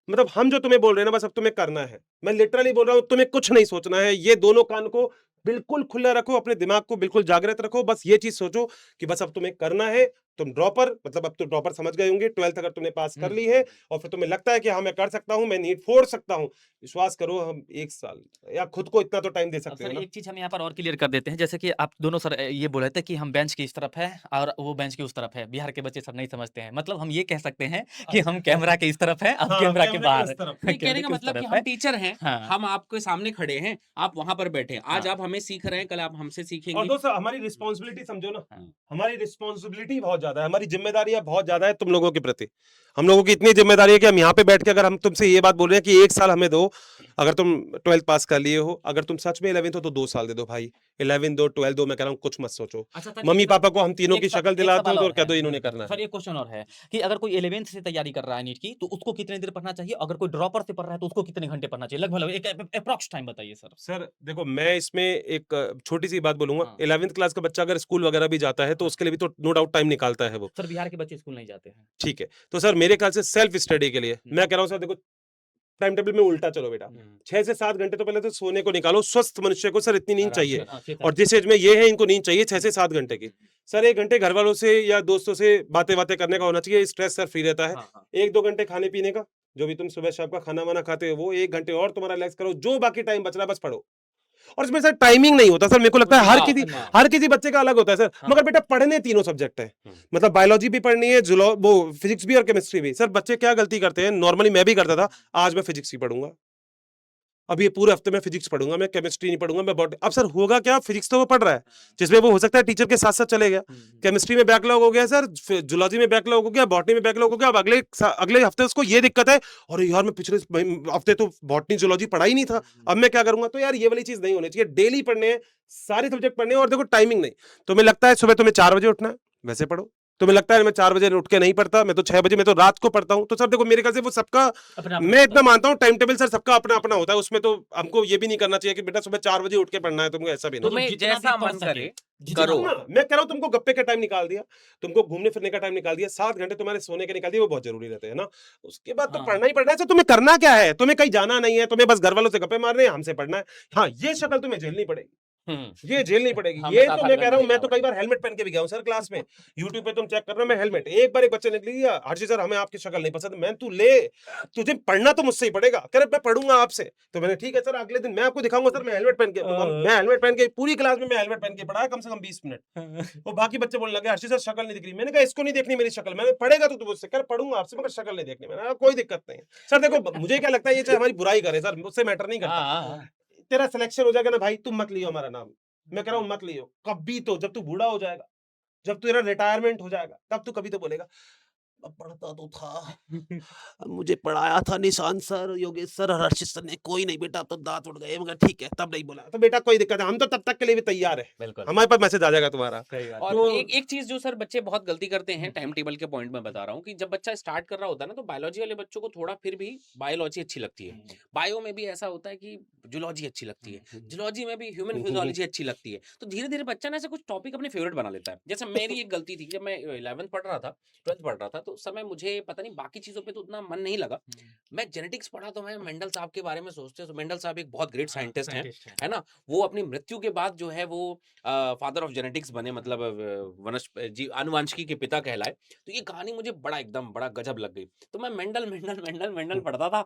मतलब हम जो तुम्हें बोल रहे हैं ना, बस अब तुम्हें करना है। मैं लिटरली बोल रहा हूं, तुम्हें कुछ नहीं सोचना है। ये दोनों कान को बिल्कुल खुला रखो, अपने दिमाग को बिल्कुल जागृत रखो, बस ये चीज सोचो कि बस अब तुम्हें करना है। तुम ड्रॉपर, मतलब अब तो ड्रॉपर समझ गए होंगे, 12th अगर तुमने पास कर ली है और फिर तुम्हें लगता है कि हाँ मैं कर सकता हूं, मैं नीट फोड़ सकता हूं, विश्वास करो हम 1 साल या खुद को इतना तो टाइम दे अब सकते सर हो ना। एक चीज हम यहाँ पर और क्लियर कर देते हैं, जैसे कि आप दोनों सर ये बोल रहे थे कि हम बेंच की इस तरफ है और वो बेंच की उस तरफ है। बिहार के बच्चे सर नहीं समझते हैं, मतलब हम ये कह सकते हैं कि हम कैमरा के इस तरफ है, आप हाँ, कैमरा के कैमरा के बाहर इस तरफ। नहीं, कैमरे कहने का के उस मतलब कि तरफ हम है। टीचर हैं, हाँ। हम आपके सामने खड़े हैं, आप वहां पर बैठे हैं। आज हाँ। आप हमें सीख रहे हैं, कल आप हमसे और सीखेंगे। दोस्तों हमारी रिस्पॉन्सिबिलिटी समझो ना, हाँ। हमारी रिस्पॉन्सिबिलिटी बहुत ज्यादा है, हमारी जिम्मेदारियां बहुत ज्यादा है तुम लोगों के प्रति। हम लोगों की इतनी जिम्मेदारी है कि हम यहाँ पे बैठ के अगर हम तुमसे ये बात बोल रहे हैं कि 1 साल हमें दो, अगर तुम 12th पास कर लिए हो, अगर तुम सच में 11th हो तो 2 साल दे दो भाई। 11 दो, 12 दो, मैं कह रहा हूँ कुछ मत सोचो। अच्छा सर, मम्मी एक पापा को हम तीनों एक की स- शक्ल एक दिलाते सवाल हो तो और और कह है। दो इन्होंने करना सर है। एक क्वेश्चन और है कि अगर कोई 11th से तैयारी कर रहा है नीट की, तो उसको कितने देर पढ़ना चाहिए? अगर कोई ड्रॉपर से पढ़ रहा है तो उसको कितने घंटे पढ़ना चाहिए? लगभग एक अप्रॉक्स टाइम बताइए सर। सर देखो, मैं इसमें एक छोटी सी बात बोलूंगा। हाँ। 11th क्लास का बच्चा अगर स्कूल वगैरह भी जाता है तो उसके लिए भी तो नो डाउट टाइम निकालता है वो। सर बिहार के बच्चे स्कूल नहीं जाते हैं। ठीक है, तो सर मेरे ख्याल से सेल्फ स्टडी के लिए मैं कह रहा हूँ सर, देखो टाइम टेबल में उल्टा चलो बेटा। 6 से 7 घंटे तो पहले तो सोने को निकालो। स्वस्थ मनुष्य को सर इतनी नींद आराम से, चाहिए, हाँ, 6 और सात जिस एज में ये है इनको नींद चाहिए 6 से 7 घंटे की। सर 1 घंटे घर वालों से या दोस्तों से बातें बातें करने का होना चाहिए, स्ट्रेस सर फ्री रहता है। हाँ, हाँ। 1-2 घंटे खाने पीने का, जो भी तुम सुबह शाम का खाना वाना खाते हो वो 1 घंटे और तुम्हारा रिलैक्स करो, जो बाकी टाइम बच रहा है बस पढ़ो। और इसमें सर टाइमिंग नहीं होता सर, मेरे को लगता है हाँ। हर किसी बच्चे का अलग होता है सर। हाँ। मगर बेटा पढ़ने तीनों सब्जेक्ट है, मतलब बायोलॉजी भी पढ़नी है, वो फिजिक्स भी और केमिस्ट्री भी। सर बच्चे क्या गलती करते हैं, नॉर्मली मैं भी करता था, आज मैं फिजिक्स ही पढ़ूंगा, अब ये पूरे हफ्ते में फिजिक्स पढ़ूंगा, मैं केमिस्ट्री नहीं पढ़ूंगा, मैं बॉटनी। अब सर होगा क्या, फिजिक्स तो वो पढ़ रहा है, जिसमें वो हो सकता है टीचर के साथ साथ चले गया। केमिस्ट्री में बैकलॉग हो गया सर, जूलॉजी में बैकलॉग हो गया, बॉटनी में बैकलॉग हो गया। अब अगले हफ्ते उसको ये दिक्कत है, और यार मैं पिछले हफ्ते तो बॉटनी जूलॉजी पढ़ा ही नहीं था, अब मैं क्या करूंगा? तो यार ये वाली चीज नहीं होनी चाहिए। डेली पढ़ने हैं, सारे सब्जेक्ट पढ़ने हैं, और देखो टाइमिंग नहीं। तुम्हें लगता है सुबह तुम्हें 4 बजे उठना है, वैसे पढ़ो। तुम्हें लगता है मैं 4 बजे उठ के नहीं पढ़ता, मैं तो 6 बजे, मैं तो रात को पढ़ता हूं, तो सर देखो मेरे ख्याल से वो सबका, अपना मैं इतना मानता हूँ टाइम टेबल सर सबका अपना अपना होता है। उसमें तो हमको ये भी नहीं करना चाहिए कि बेटा सुबह 4 बजे उठ के पढ़ना है तुमको, ऐसा भी नहीं। तुम्हें जितना भी जैसा पढ़ मन सके, करे जितना करो। हाँ, मैं कह रहा हूँ तुमको गप्पे का टाइम निकाल दिया, तुमको घूमने फिरने का टाइम निकाल दिया, 7 घंटे तुम्हारे सोने के निकाल दिए, वो बहुत जरूरी रहते हैं ना। उसके बाद तो हाँ। पढ़ना ही पढ़ना है। तो तुम्हें करना क्या है? तुम्हें कहीं जाना नहीं है, तुम्हें बस घर वालों से गप्पे मारने हैं, हमसे पढ़ना है। हाँ, ये शक्ल तुम्हें झेलनी पड़ेगी। ये झेल नहीं पड़ेगी। हाँ, ये मैं तो मैं कह रहा हूँ, मैं तो पड़ेगी। कई बार हेलमेट पहन के भी गया हूँ सर क्लास में। यूट्यूब पे तुम चेक कर रहे हो, मैं हेलमेट, एक बार एक बच्चे ने लिया, हर्षित सर हमें आपकी शक्ल नहीं पसंद, मैं तू ले, तुझे पढ़ना तो मुझसे ही पड़ेगा। कह रहे मैं पढ़ूंगा आपसे। तो मैंने ठीक है सर, अगले दिन मैं आपको दिखाऊंगा सर, मैं हेलमेट पहन के, मैं हेलमेट पहन के पूरी क्लास में मैं हेलमेट पहन के पढ़ाया कम से कम 20 मिनट। वो बाकी बच्चे बोलने लगे हर्षित सर शक्ल नहीं दिख रही। मैंने कहा इसको नहीं देखनी मेरी शक्ल, मैंने पढ़ेगा तो तू मुझसे, कह पढ़ूंगा आपसे मगर शक्ल नहीं देखनी। मैंने कहा कोई दिक्कत नहीं है सर। देखो मुझे क्या लगता है, ये चाहे हमारी बुराई करे सर, मुझसे मैटर नहीं करता। तेरा सिलेक्शन हो जाएगा ना भाई, तुम मत लियो हमारा नाम, मैं कह रहा हूँ मत लियो कभी। तो जब तू बूढ़ा हो जाएगा, जब तेरा रिटायरमेंट हो जाएगा, तब तू कभी तो बोलेगा अब पढ़ता तो था, अब मुझे पढ़ाया था निशांत सर, योगेश सर और हर्षित सर ने, कोई नहीं बेटा, अब तो दांत उड़ गए, मगर ठीक है तब नहीं बोला तो बेटा कोई दिक्कत है, हम तो तब तक के लिए भी तैयार है, बिल्कुल। हमारे पास मैसेज आ जाएगा तुम्हारा। और तो एक चीज जो सर बच्चे बहुत गलती करते हैं, टाइम टेबल के पॉइंट में बता रहा हूँ, कि जब बच्चा स्टार्ट कर रहा होता है ना, तो बायोलॉजी वाले बच्चों को थोड़ा फिर भी बायोलॉजी अच्छी लगती है, बायो में भी ऐसा होता है कि जूलॉजी अच्छी लगती है, जूलॉजी में भी ह्यूमन फिजियोलॉजी अच्छी लगती है। तो धीरे धीरे बच्चा ना ऐसे कुछ टॉपिक अपने फेवरेट बना लेता है। जैसे मेरी एक गलती थी, जब मैं 11th पढ़ रहा था, 12th पढ़ रहा था, तो उस समय मुझे पता नहीं बाकी चीजों पे तो उतना मन नहीं लगा। मैं जेनेटिक्स पढ़ा तो मैं मेंडल साहब के बारे में सोचते, तो मेंडल साहब एक बहुत ग्रेट साइंटिस्ट हैं, है ना। वो अपनी मृत्यु के बाद जो है वो फादर ऑफ जेनेटिक्स बने, मतलब अनुवांशिकी के पिता कहलाए। तो ये कहानी मुझे बड़ा एकदम बड़ा गजब लग गई। तो मैं मेंडल मेंडल मेंडल मेंडल पढ़ता था।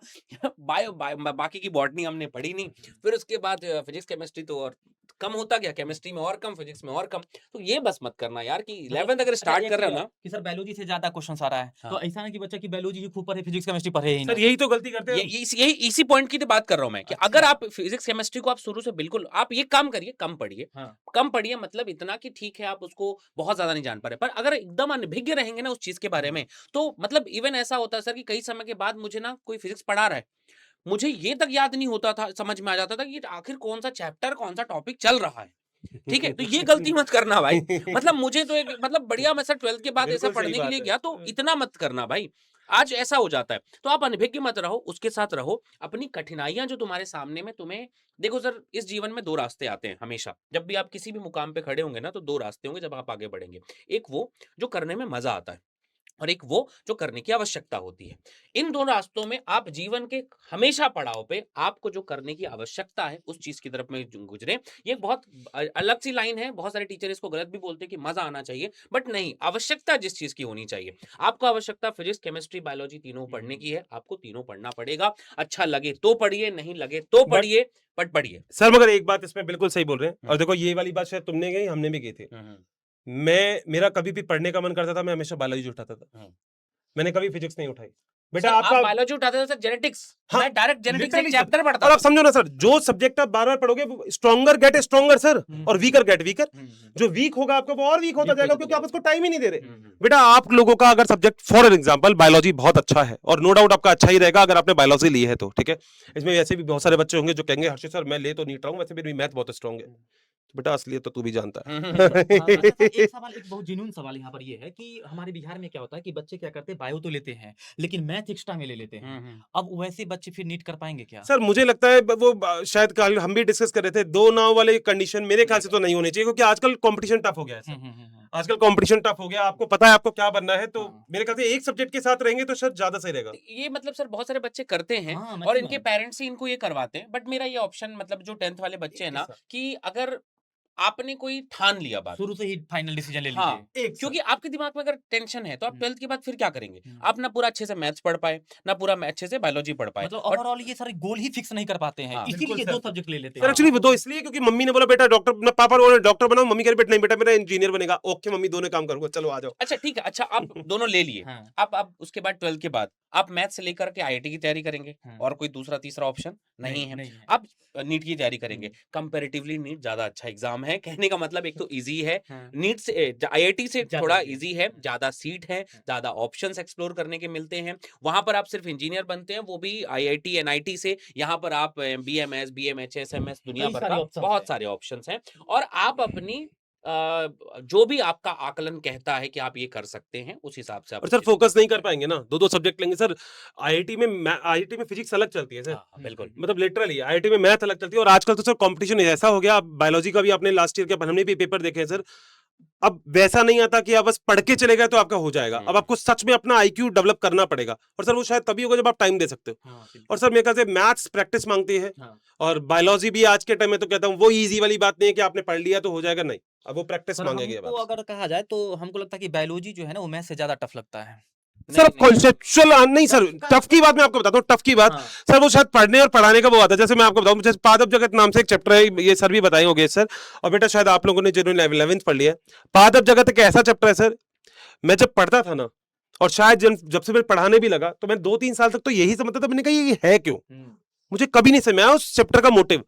बाकी की बॉटनी हमने पढ़ी नहीं। फिर उसके बाद फिजिक्स केमिस्ट्री तो और कम होता गया, केमिस्ट्री में और कम, फिजिक्स में और कम। तो ये बस मत करना यार कि 11th अगर स्टार्ट कर रहे हो ना कि सर बायोलॉजी से ज्यादा क्वेश्चन आ रहा है, हाँ। तो ऐसा ना कि बच्चा की बायोलॉजी ही खूब पढ़े, फिजिक्स केमिस्ट्री पढ़े ही ना। सर यही तो गलती करते हैं। यही इसी पॉइंट की तो बात कर रहा हूं मैं, कि अगर आप फिजिक्स केमिस्ट्री को आप शुरू से बिल्कुल आप ये काम करिए, कम पढ़िए। कम पढ़िए मतलब इतना कि ठीक है आप उसको बहुत ज्यादा नहीं जान पा रहे, पर अगर एकदम अनभिज्ञ रहेंगे ना उस चीज के बारे में, तो मतलब इवन ऐसा होता है सर कि कई समय के बाद मुझे ना कोई फिजिक्स पढ़ा रहा है, मुझे ये तक याद नहीं होता था, समझ में आ जाता था कि आखिर कौन सा चैप्टर कौन सा टॉपिक चल रहा है। ठीक है, तो ये गलती मत करना भाई। मतलब मुझे तो एक मतलब बढ़िया, मैं सर 12th के बाद ऐसा बिल्कुल सही पढ़ने के बात लिए है। गया, तो इतना मत करना भाई। आज ऐसा हो जाता है, तो आप अनभिज्ञ मत रहो, उसके साथ रहो। अपनी कठिनाइयां जो तुम्हारे सामने में, तुम्हें देखो सर, इस जीवन में दो रास्ते आते हैं हमेशा। जब भी आप किसी भी मुकाम पे खड़े होंगे ना, तो दो रास्ते होंगे जब आप आगे बढ़ेंगे। एक वो जो करने में मजा आता है, और एक वो जो करने की आवश्यकता होती है। इन दोनों रास्तों में आप जीवन के हमेशा पड़ाव पे आपको जो करने की आवश्यकता है उस चीज की तरफ में गुजरे। ये बहुत अलग सी लाइन है, बहुत सारे टीचर इसको गलत भी बोलते हैं कि मजा आना चाहिए, बट नहीं, आवश्यकता जिस चीज की होनी चाहिए। आपको आवश्यकता फिजिक्स केमिस्ट्री बायोलॉजी तीनों पढ़ने की है, आपको तीनों पढ़ना पड़ेगा। अच्छा लगे तो पढ़िए, नहीं लगे तो पढ़िए, बट पढ़िए। सर मगर एक बात इसमें बिल्कुल सही बोल रहे हैं, और देखो ये वाली बात शायद तुमने कही, हमने भी की थी। मेरा कभी भी पढ़ने का मन करता था, मैं हमेशा बायोलॉजी उठाता था, मैंने कभी फिजिक्स नहीं उठाई। बेटा आप आपका बायोलॉजी उठाते थे सर, जेनेटिक्स, हाँ, मैं डायरेक्ट जेनेटिक्स एक literally चैप्टर पढ़ता और था। आप समझो ना सर, जो सब्जेक्ट आप बार बार पढ़ोगे, स्ट्रॉन्गर गेट स्ट्रॉन्गर सर, और वीकर गेट वीकर। जो वीक होगा आपका वो और वीक होता जाएगा, क्योंकि आप उसको टाइम ही नहीं दे रहे। बेटा आप लोगों का अगर सब्जेक्ट फॉर एग्जांपल बायोलॉजी बहुत अच्छा है, और नो डाउट आपका अच्छा ही रहेगा अगर आपने बायोलॉजी ली है तो, ठीक है। इसमें वैसे भी बहुत सारे बच्चे होंगे जो कहेंगे हर्षित सर मैं ले तो नहीं रहा हूं, वैसे मेरी मैथ बहुत स्ट्रॉन्ग है। बेटा असलियत तो तू भी जानता है। एक सवाल, एक बहुत जेन्युइन सवाल यहाँ पर ये है कि हमारे बिहार में क्या होता है कि बच्चे क्या करते हैं, बायो तो लेते हैं लेकिन मैथ एक्स्ट्रा में ले लेते हैं। अब वैसे बच्चे फिर नीट कर पाएंगे क्या? सर मुझे लगता है वो शायद कल हम भी डिस्कस कर रहे थे, दो नाव वाले कंडीशन मेरे ख्याल से तो नहीं होनी चाहिए, क्योंकि आजकल कंपटीशन टफ हो गया है सर। आजकल कंपटीशन टफ हो गया, आपको पता है आपको क्या बनना है, तो मेरे ख्याल से एक सब्जेक्ट के साथ रहेंगे तो शायद ज्यादा सही रहेगा। ये मतलब सर बहुत सारे बच्चे करते हैं, और इनके पेरेंट्स ही इनको ये करवाते हैं। बट मेरा ये ऑप्शन, मतलब जो 10th वाले बच्चे हैं ना, कि अगर आपने कोई ठान लिया बात, शुरू से ही फाइनल डिसीजन ले हाँ, लीजिए। क्योंकि आपके दिमाग में अगर टेंशन है तो आप 12th के बाद फिर क्या करेंगे? आप ना पूरा अच्छे से मैथ्स पढ़ पाए, ना पूरा अच्छे से बायोलॉजी पढ़ पाए। मतलब ओवरऑल ये सारे गोल ही फिक्स नहीं कर पाते हैं, हाँ, इसीलिए दो सब्जेक्ट ले लेते सर हैं। एक्चुअली वो तो इसलिए क्योंकि मम्मी ने बोला बेटा डॉक्टर, ना पापा बोले डॉक्टर बनाओ, मम्मी कह रही बेटा नहीं बेटा मेरा इंजीनियर बनेगा। ओके मम्मी दोनों काम करूंगा, चलो आ जाओ। अच्छा ठीक है, अच्छा आप दोनों ले लिए। हाँ। आप उसके बाद 12th के बाद आप मैथ से लेकर के आईआईटी की तैयारी करेंगे, और कोई दूसरा तीसरा ऑप्शन नहीं है। आप नीट की तैयारी करेंगे। कंपैरेटिवली नीट ज्यादा अच्छा एग्जाम है, कहने का मतलब एक तो इजी है, नीट से आईआईटी से थोड़ा इजी है, ज्यादा सीट है, ज्यादा ऑप्शंस एक्सप्लोर करने के मिलते हैं। वहां पर आप सिर्फ इंजीनियर बनते हैं, वो भी आईआईटी एनआईटी से। यहाँ पर आप बीएमएस बीएमएचएस एमएस दुनिया भर का बहुत सारे ऑप्शंस हैं, और आप अपनी जो भी आपका आकलन कहता है कि आप ये कर सकते हैं, उस हिसाब से आप। और सर फोकस नहीं कर पाएंगे ना, दो सब्जेक्ट लेंगे सर। आईआईटी में फिजिक्स अलग चलती है सर। हाँ, बिल्कुल, मतलब लिटरली आईआईटी में मैथ अलग चलती है, और आजकल तो सर कंपटीशन ऐसा हो गया, बायोलॉजी का भी आपने लास्ट ईयर के हमने भी पेपर देखे हैं सर, अब वैसा नहीं आता कि आप बस पढ़ के चले गए तो आपका हो जाएगा। अब आपको सच में अपना आईक्यू डेवलप करना पड़ेगा, और सर वो शायद तभी होगा जब आप टाइम दे सकते हो। और सर मेरे ख्याल से मैथ्स प्रैक्टिस मांगती है, और बायोलॉजी भी आज के टाइम में तो कहता हूँ वो इजी वाली बात नहीं है कि आपने पढ़ लिया तो हो जाएगा, नहीं, अब वो प्रैक्टिस सर मांगेगी। अब हमको आपसे। अगर कहा जाए तो हमको लगता है कि बायोलॉजी जो है ना वो मैथ से ज्यादा टफ लगता है। सर कॉन्सेप्चुअल नहीं सर, टफ की बात मैं आपको बताता हूँ, टफ की बात सर वो शायद पढ़ने और पढ़ाने का वो आता है। जैसे मैं आपको बताऊँ, मुझे पादप जगत नाम से एक चैप्टर है, ये सर भी बताए होंगे सर, और बेटा शायद आप लोगों ने जिन्होंने 11th पढ़ लिया है, पादप जगत एक ऐसा चैप्टर है सर, मैं जब पढ़ता था ना, और शायद जब से मैं पढ़ाने भी लगा, तो मैं 2-3 साल तक तो यही समझता था, मैंने कहा ये है क्यों, मुझे कभी नहीं समझ आया उस चैप्टर का मोटिव।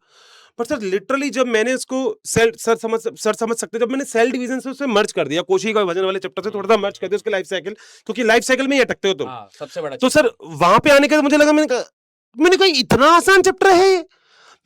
पर सर लिटरली जब मैंने उसको सर समझ सकते, जब मैंने सेल डिवीजन से उसे मर्ज कर दिया, कोशिका विभाजन वाले चैप्टर से थोड़ा सा मर्ज कर दिया उसके लाइफ साइकिल, क्योंकि लाइफ साइकिल में ही अटकते हो तुम। सबसे बड़ा तो सर वहां पे आने के बाद मुझे लगा, मैंने कहा इतना आसान चैप्टर है ये।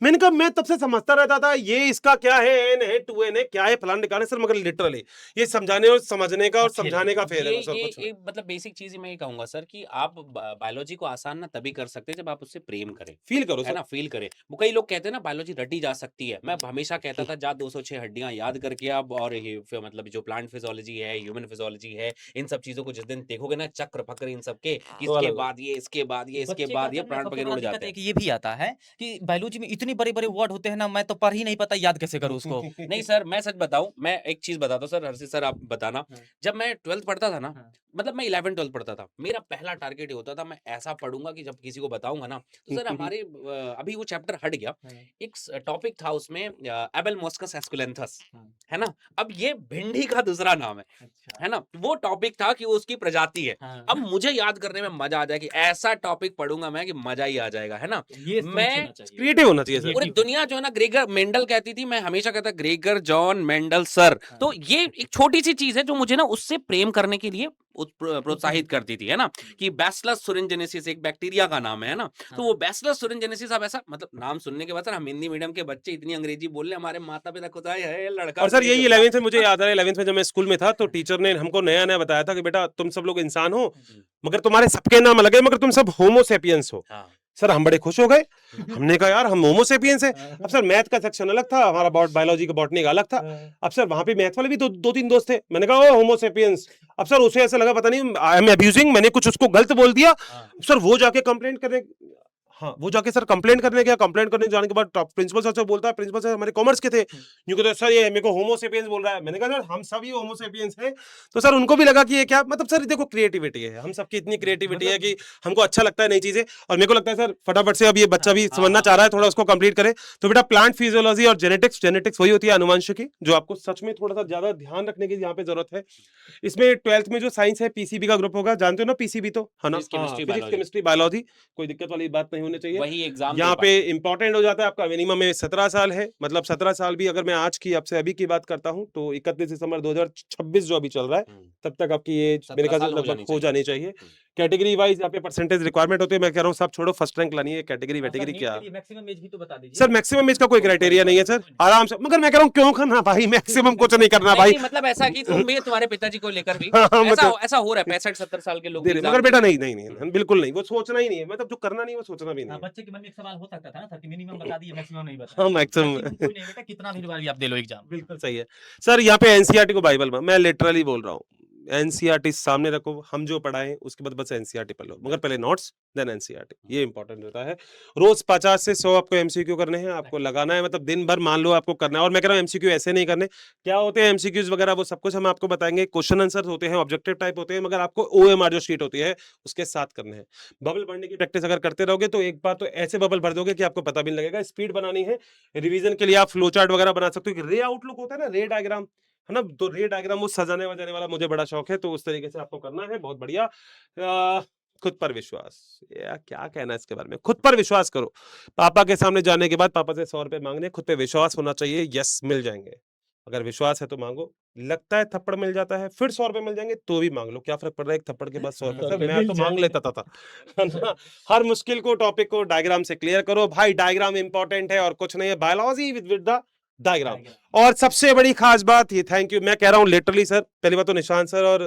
मैंने कहा मैं तब से समझता रहता था ये इसका क्या है, एन है, 2n है, क्या है, फलान निकालने, सर मगर लिटरली ये समझाने और समझने का और समझाने का फेर है सर। कुछ मतलब बेसिक चीज मैं ये कहूंगा सर कि आप बायोलॉजी को आसान ना तभी कर सकते हैं जब आप उससे प्रेम करें, फील करो है ना, फील करें। वो कई लोग कहते हैं ना बायोलॉजी रटी जा सकती है, मैं हमेशा कहता था जा 206 हड्डियां याद करके अब, और ये मतलब जो प्लांट फिजियोलॉजी है, ह्यूमन फिजियोलॉजी है, इन सब चीजों को जिस दिन देखोगे ना, चक्र फक्र इन सब के, इसके बाद ये, इसके बाद ये, इसके बाद ये, प्राण वगैरह उड़ जाते हैं। ये भी आता है कि बायोलॉजी में इतने बड़े बड़े वर्ड होते हैं ना, मैं तो पढ़ ही नहीं पाता, याद कैसे करूं उसको। नहीं सर मैं सच बताऊं, मैं एक चीज बताता हूं सर, हर्षित सर आप बताना, जब मैं 12th पढ़ता था ना, मतलब मैं 11th-12th पढ़ता था, मेरा पहला टारगेट ये होता था मैं ऐसा पढ़ूंगा कि जब किसी को बताऊंगा ना, तो सर हमारे अभी वो चैप्टर हट गया, एक टॉपिक था उसमें एबेलमोस्कस एस्कुलेंथस, है ना, अब ये भिंडी का दूसरा नाम है ना, वो टॉपिक था कि वो उसकी प्रजाति है। अब मुझे याद करने में मजा आ जाए कि ऐसा टॉपिक पढ़ूंगा मैं कि मजा ही आ जाएगा, है ना। मैं क्रिएटिव होना चाहिए सर। पूरी दुनिया जो है ना, ग्रेगर मेंडल कहती थी, मैं हमेशा कहता ग्रेगर जॉन मेंडल सर, तो ये एक छोटी सी चीज है जो मुझे ना उससे प्रेम करने के लिए प्रोत्साहित करती थी, है ना, कि बैसिलस thuringiensis एक बैक्टीरिया का नाम है ना, तो वो बैसिलस thuringiensis, अब ऐसा मतलब नाम सुनने के बाद सर हम हिंदी मीडियम के बच्चे इतनी अंग्रेजी बोल रहे, हमारे माता पिता खुद आए है लड़का। और सर यही 11th में मुझे याद आ रहा है, 11th में जब मैं स्कूल में था तो टीचर ने हमको नया नया बताया था कि बेटा तुम सब लोग इंसान हो, मगर तुम्हारे सबके नाम अलग है, मगर तुम सब होमोसेपियंस हो। सर हम बड़े खुश हो गए, हमने कहा यार हम होमोसेपियंस है। अब सर मैथ का सेक्शन अलग था, हमारा बायोलॉजी का बॉटनी का अलग था। अब सर वहां पे मैथ वाले भी दो तीन दोस्त थे, मैंने कहा ओ होमोसेपियंस। अब सर उसे ऐसा लगा पता नहीं आई एम अब्यूजिंग, मैंने कुछ उसको गलत बोल दिया। सर वो जाके कंप्लेंट करने, हाँ वो जाके सर कंप्लेंट करने गया, कंप्लेंट करने जाने के बाद प्रिंसिपल सर से बोलता है, प्रिंसिपल सर हमारे कॉमर्स के थे, यूं कहते सर ये मेरे को होमोसेपियंस बोल रहा है। मैंने कहा सर हम सभी होमोसेपियंस हैं। तो सर उनको भी लगा कि ये क्या, मतलब सर देखो क्रिएटिविटी है, हम सबकी इतनी क्रिएटिविटी है कि हमको अच्छा लगता है नई चीजें। और मेरे को लगता है सर फटाफट से अब ये बच्चा भी समझना चाह रहा है, थोड़ा उसको कंप्लीट करे। तो बेटा प्लांट फिजियोलॉजी और जेनेटिक्स वही होती है अनुवांशिकी, जो आपको सच में थोड़ा सा ज्यादा ध्यान रखने की यहाँ पे जरूरत है। इसमें 12th में जो साइंस है पीसीबी का ग्रुप होगा, जानते हो ना पीसीबी तो, है ना, फिजिक्स केमिस्ट्री बायोलॉजी, कोई दिक्कत वाली बात नहीं होनी चाहिए। वही एग्जाम यहाँ पे इंपॉर्टेंट हो जाता है आपका मिनिमम में 17 साल है, मतलब 17 साल भी अगर मैं आज की आपसे अभी की बात करता हूँ तो 31 दिसंबर 2026 जो अभी चल रहा है तब तक आपकी एज मेरे ख्याल से लगभग हो जानी चाहिए। कैटेगरी वाइज यहाँ पे परसेंटेज रिक्वायरमेंट होती है, मैं कह रहा हूँ सब छोड़ो, फर्स्ट रैंक लानी है, कैटेगरी वेटेगरी क्या मैक्सिमम एज भी तो बता दीजिए सर। मैक्सिमम एज का कोई क्राइटेरिया नहीं है सर, आराम से, मगर मैं कह रहा हूँ क्यों करना भाई, मैक्सिमम कुछ नहीं करना भाई। मतलब ऐसा कि तुम भी तुम्हारे पिताजी को लेकर भी ऐसा हो रहा है, 65-70 साल के लोग, मगर बेटा नहीं बिल्कुल नहीं, वो सोचना ही नहीं है, मतलब जो करना नहीं वो सोचना भी नहीं। बच्चे के मन में एक सवाल हो सकता था ना सर कि मिनिमम बता दिए, मैक्सिमम नहीं बता। हाँ मैक्सिमम कोई नहीं बेटा, कितना भी बार आप दे लो एग्जाम। बिल्कुल सही है सर। यहाँ पे एनसीईआरटी को बाइबल में, मैं लिटरली बोल रहा हूँ, एनसीईआरटी सामने रखो, हम जो पढ़ाएं उसके बाद बस एनसीईआरटी पढ़ लो, मगर पहले नोट्स देन एनसीईआरटी, ये इंपॉर्टेंट होता है। रोज 50 से 100 आपको एमसीक्यू करने हैं, आपको लगाना है, मतलब दिन भर मान लो आपको करना है। और मैं कह रहा हूँ एमसीक्यू ऐसे नहीं करने, क्या होते हैं एमसीक्यूज वगैरह वो सब कुछ हम आपको बताएंगे, क्वेश्चन आंसर होते हैं, ऑब्जेक्टिव टाइप होते हैं, मगर आपको ओएमआर जो शीट होती है उसके साथ करने हैं। बबल भरने की प्रैक्टिस अगर करते रहोगे तो एक बार तो ऐसे बबल भर दोगे कि आपको पता भी नहीं लगेगा। स्पीड बनानी है, रिवीजन के लिए आप फ्लो चार्ट वगैरह बना सकते हो, रे आउटलुक होता है ना, रे डायग्राम, है ना, तो रे डायग्राम वो सजाने वजाने वाला मुझे बड़ा शौक है, तो उस तरीके से आपको करना है। बहुत बढ़िया। खुद पर विश्वास, यार क्या कहना है इसके बारे में, खुद पर विश्वास करो। पापा के सामने जाने के बाद पापा से 100 रुपए मांगने, खुद पे विश्वास होना चाहिए, यस मिल जाएंगे। अगर विश्वास है तो मांगो, लगता है थप्पड़ मिल जाता है फिर 100 रुपए मिल जाएंगे तो भी मांग लो, क्या फर्क पड़ रहा है एक थप्पड़ के बाद 100 रुपए। सर मैं तो मांग लेता था। हर मुश्किल को, टॉपिक को डायग्राम से क्लियर करो भाई, डायग्राम इंपॉर्टेंट है और कुछ नहीं है, बायोलॉजी विद द डायग्राम। और सबसे बड़ी खास बात ये, थैंक यू मैं कह रहा हूँ लिटरली सर, पहली बात तो निशांत सर और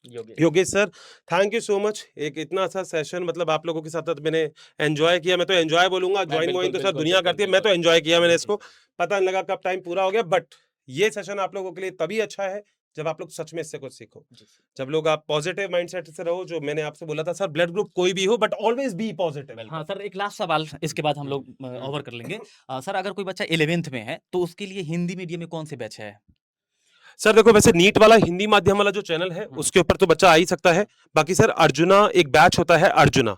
Yogesh sir, thank you so much. एक इतना अच्छा सेशन, मतलब आप लोगों के साथ मैंने एंजॉय किया, मैं तो एंजॉय बोलूंगा, ज्वाइन तो सर दुनिया करती है, मैं तो एंजॉय किया मैंने इसको, पता नहीं लगा कब टाइम पूरा हो गया, बट ये सेशन आप लोगों के लिए तभी अच्छा है जब आप लोग सच में इससे कुछ सीखो, जब लोग आप पॉजिटिव माइंडसेट से रहो। जो मैंने आपसे बोला था सर, ब्लड ग्रुप कोई भी हो बट ऑलवेज बी पॉजिटिव। हाँ सर, एक लास्ट सवाल, इसके बाद हम लोग ओवर कर लेंगे। सर, अगर कोई बच्चा 11th में है तो उसके लिए हिंदी मीडियम में कौन से बैच है? सर देखो, वैसे नीट वाला हिंदी माध्यम वाला जो चैनल है उसके ऊपर तो बच्चा आ ही सकता है। बाकी सर अर्जुना एक बैच होता है, अर्जुना।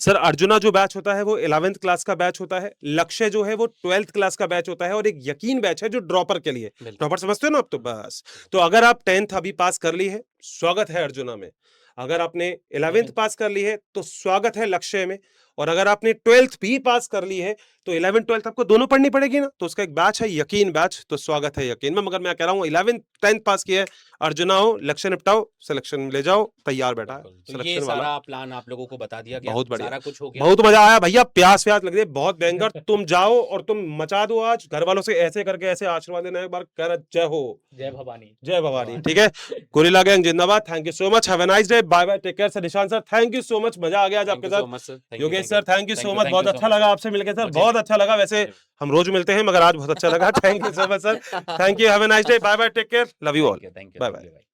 सर अर्जुना जो बैच होता है वो 11th क्लास का बैच होता है। लक्ष्य जो है वो 12th क्लास का बैच होता है। और एक यकीन बैच है जो ड्रॉपर के लिए। ड्रॉपर समझते हो ना आप? तो बस, तो अगर आप 10th अभी पास कर ली है, स्वागत है अर्जुना में। अगर आपने 11th पास कर ली है तो स्वागत है लक्ष्य में। और अगर आपने 12th भी पास कर ली है तो 11th 12th आपको दोनों पढ़नी पड़ेगी ना, तो उसका एक बैच है यकीन बैच, तो स्वागत है यकीन में। मगर मैं कह रहा हूँ 11th 10th पास किया है, अर्जुना हो, लक्ष्य निपटाओ, सिलेक्शन ले जाओ, तैयार बैठा है तो ये सिलेक्शन वाला। सारा प्लान आप लोगों को बता दिया गया, बहुत बढ़िया, सारा कुछ हो गया। बहुत मजा आया भैया, प्यास व्यास लग रही है, बहुत भयंकर। तुम जाओ और तुम मचा दो आज। घर वालों से ऐसे करके ऐसे आशीर्वाद देना, एक बार कह रहा जय हो, जय भवानी, जय भवानी। ठीक है, गोरिल्ला गैंग जिंदाबाद। Thank you so much, have a nice day, bye bye, take care. Sir Nishant sir thank you so much, मजा आ गया आज आपके साथ। Yogesh sir thank you so much, बहुत अच्छा लगा आपसे मिलकर सर, बहुत अच्छा लगा। वैसे हम रोज मिलते हैं मगर आज बहुत अच्छा लगा। Thank you so much sir, thank you, have a nice day, bye bye, take care, love you all, bye bye.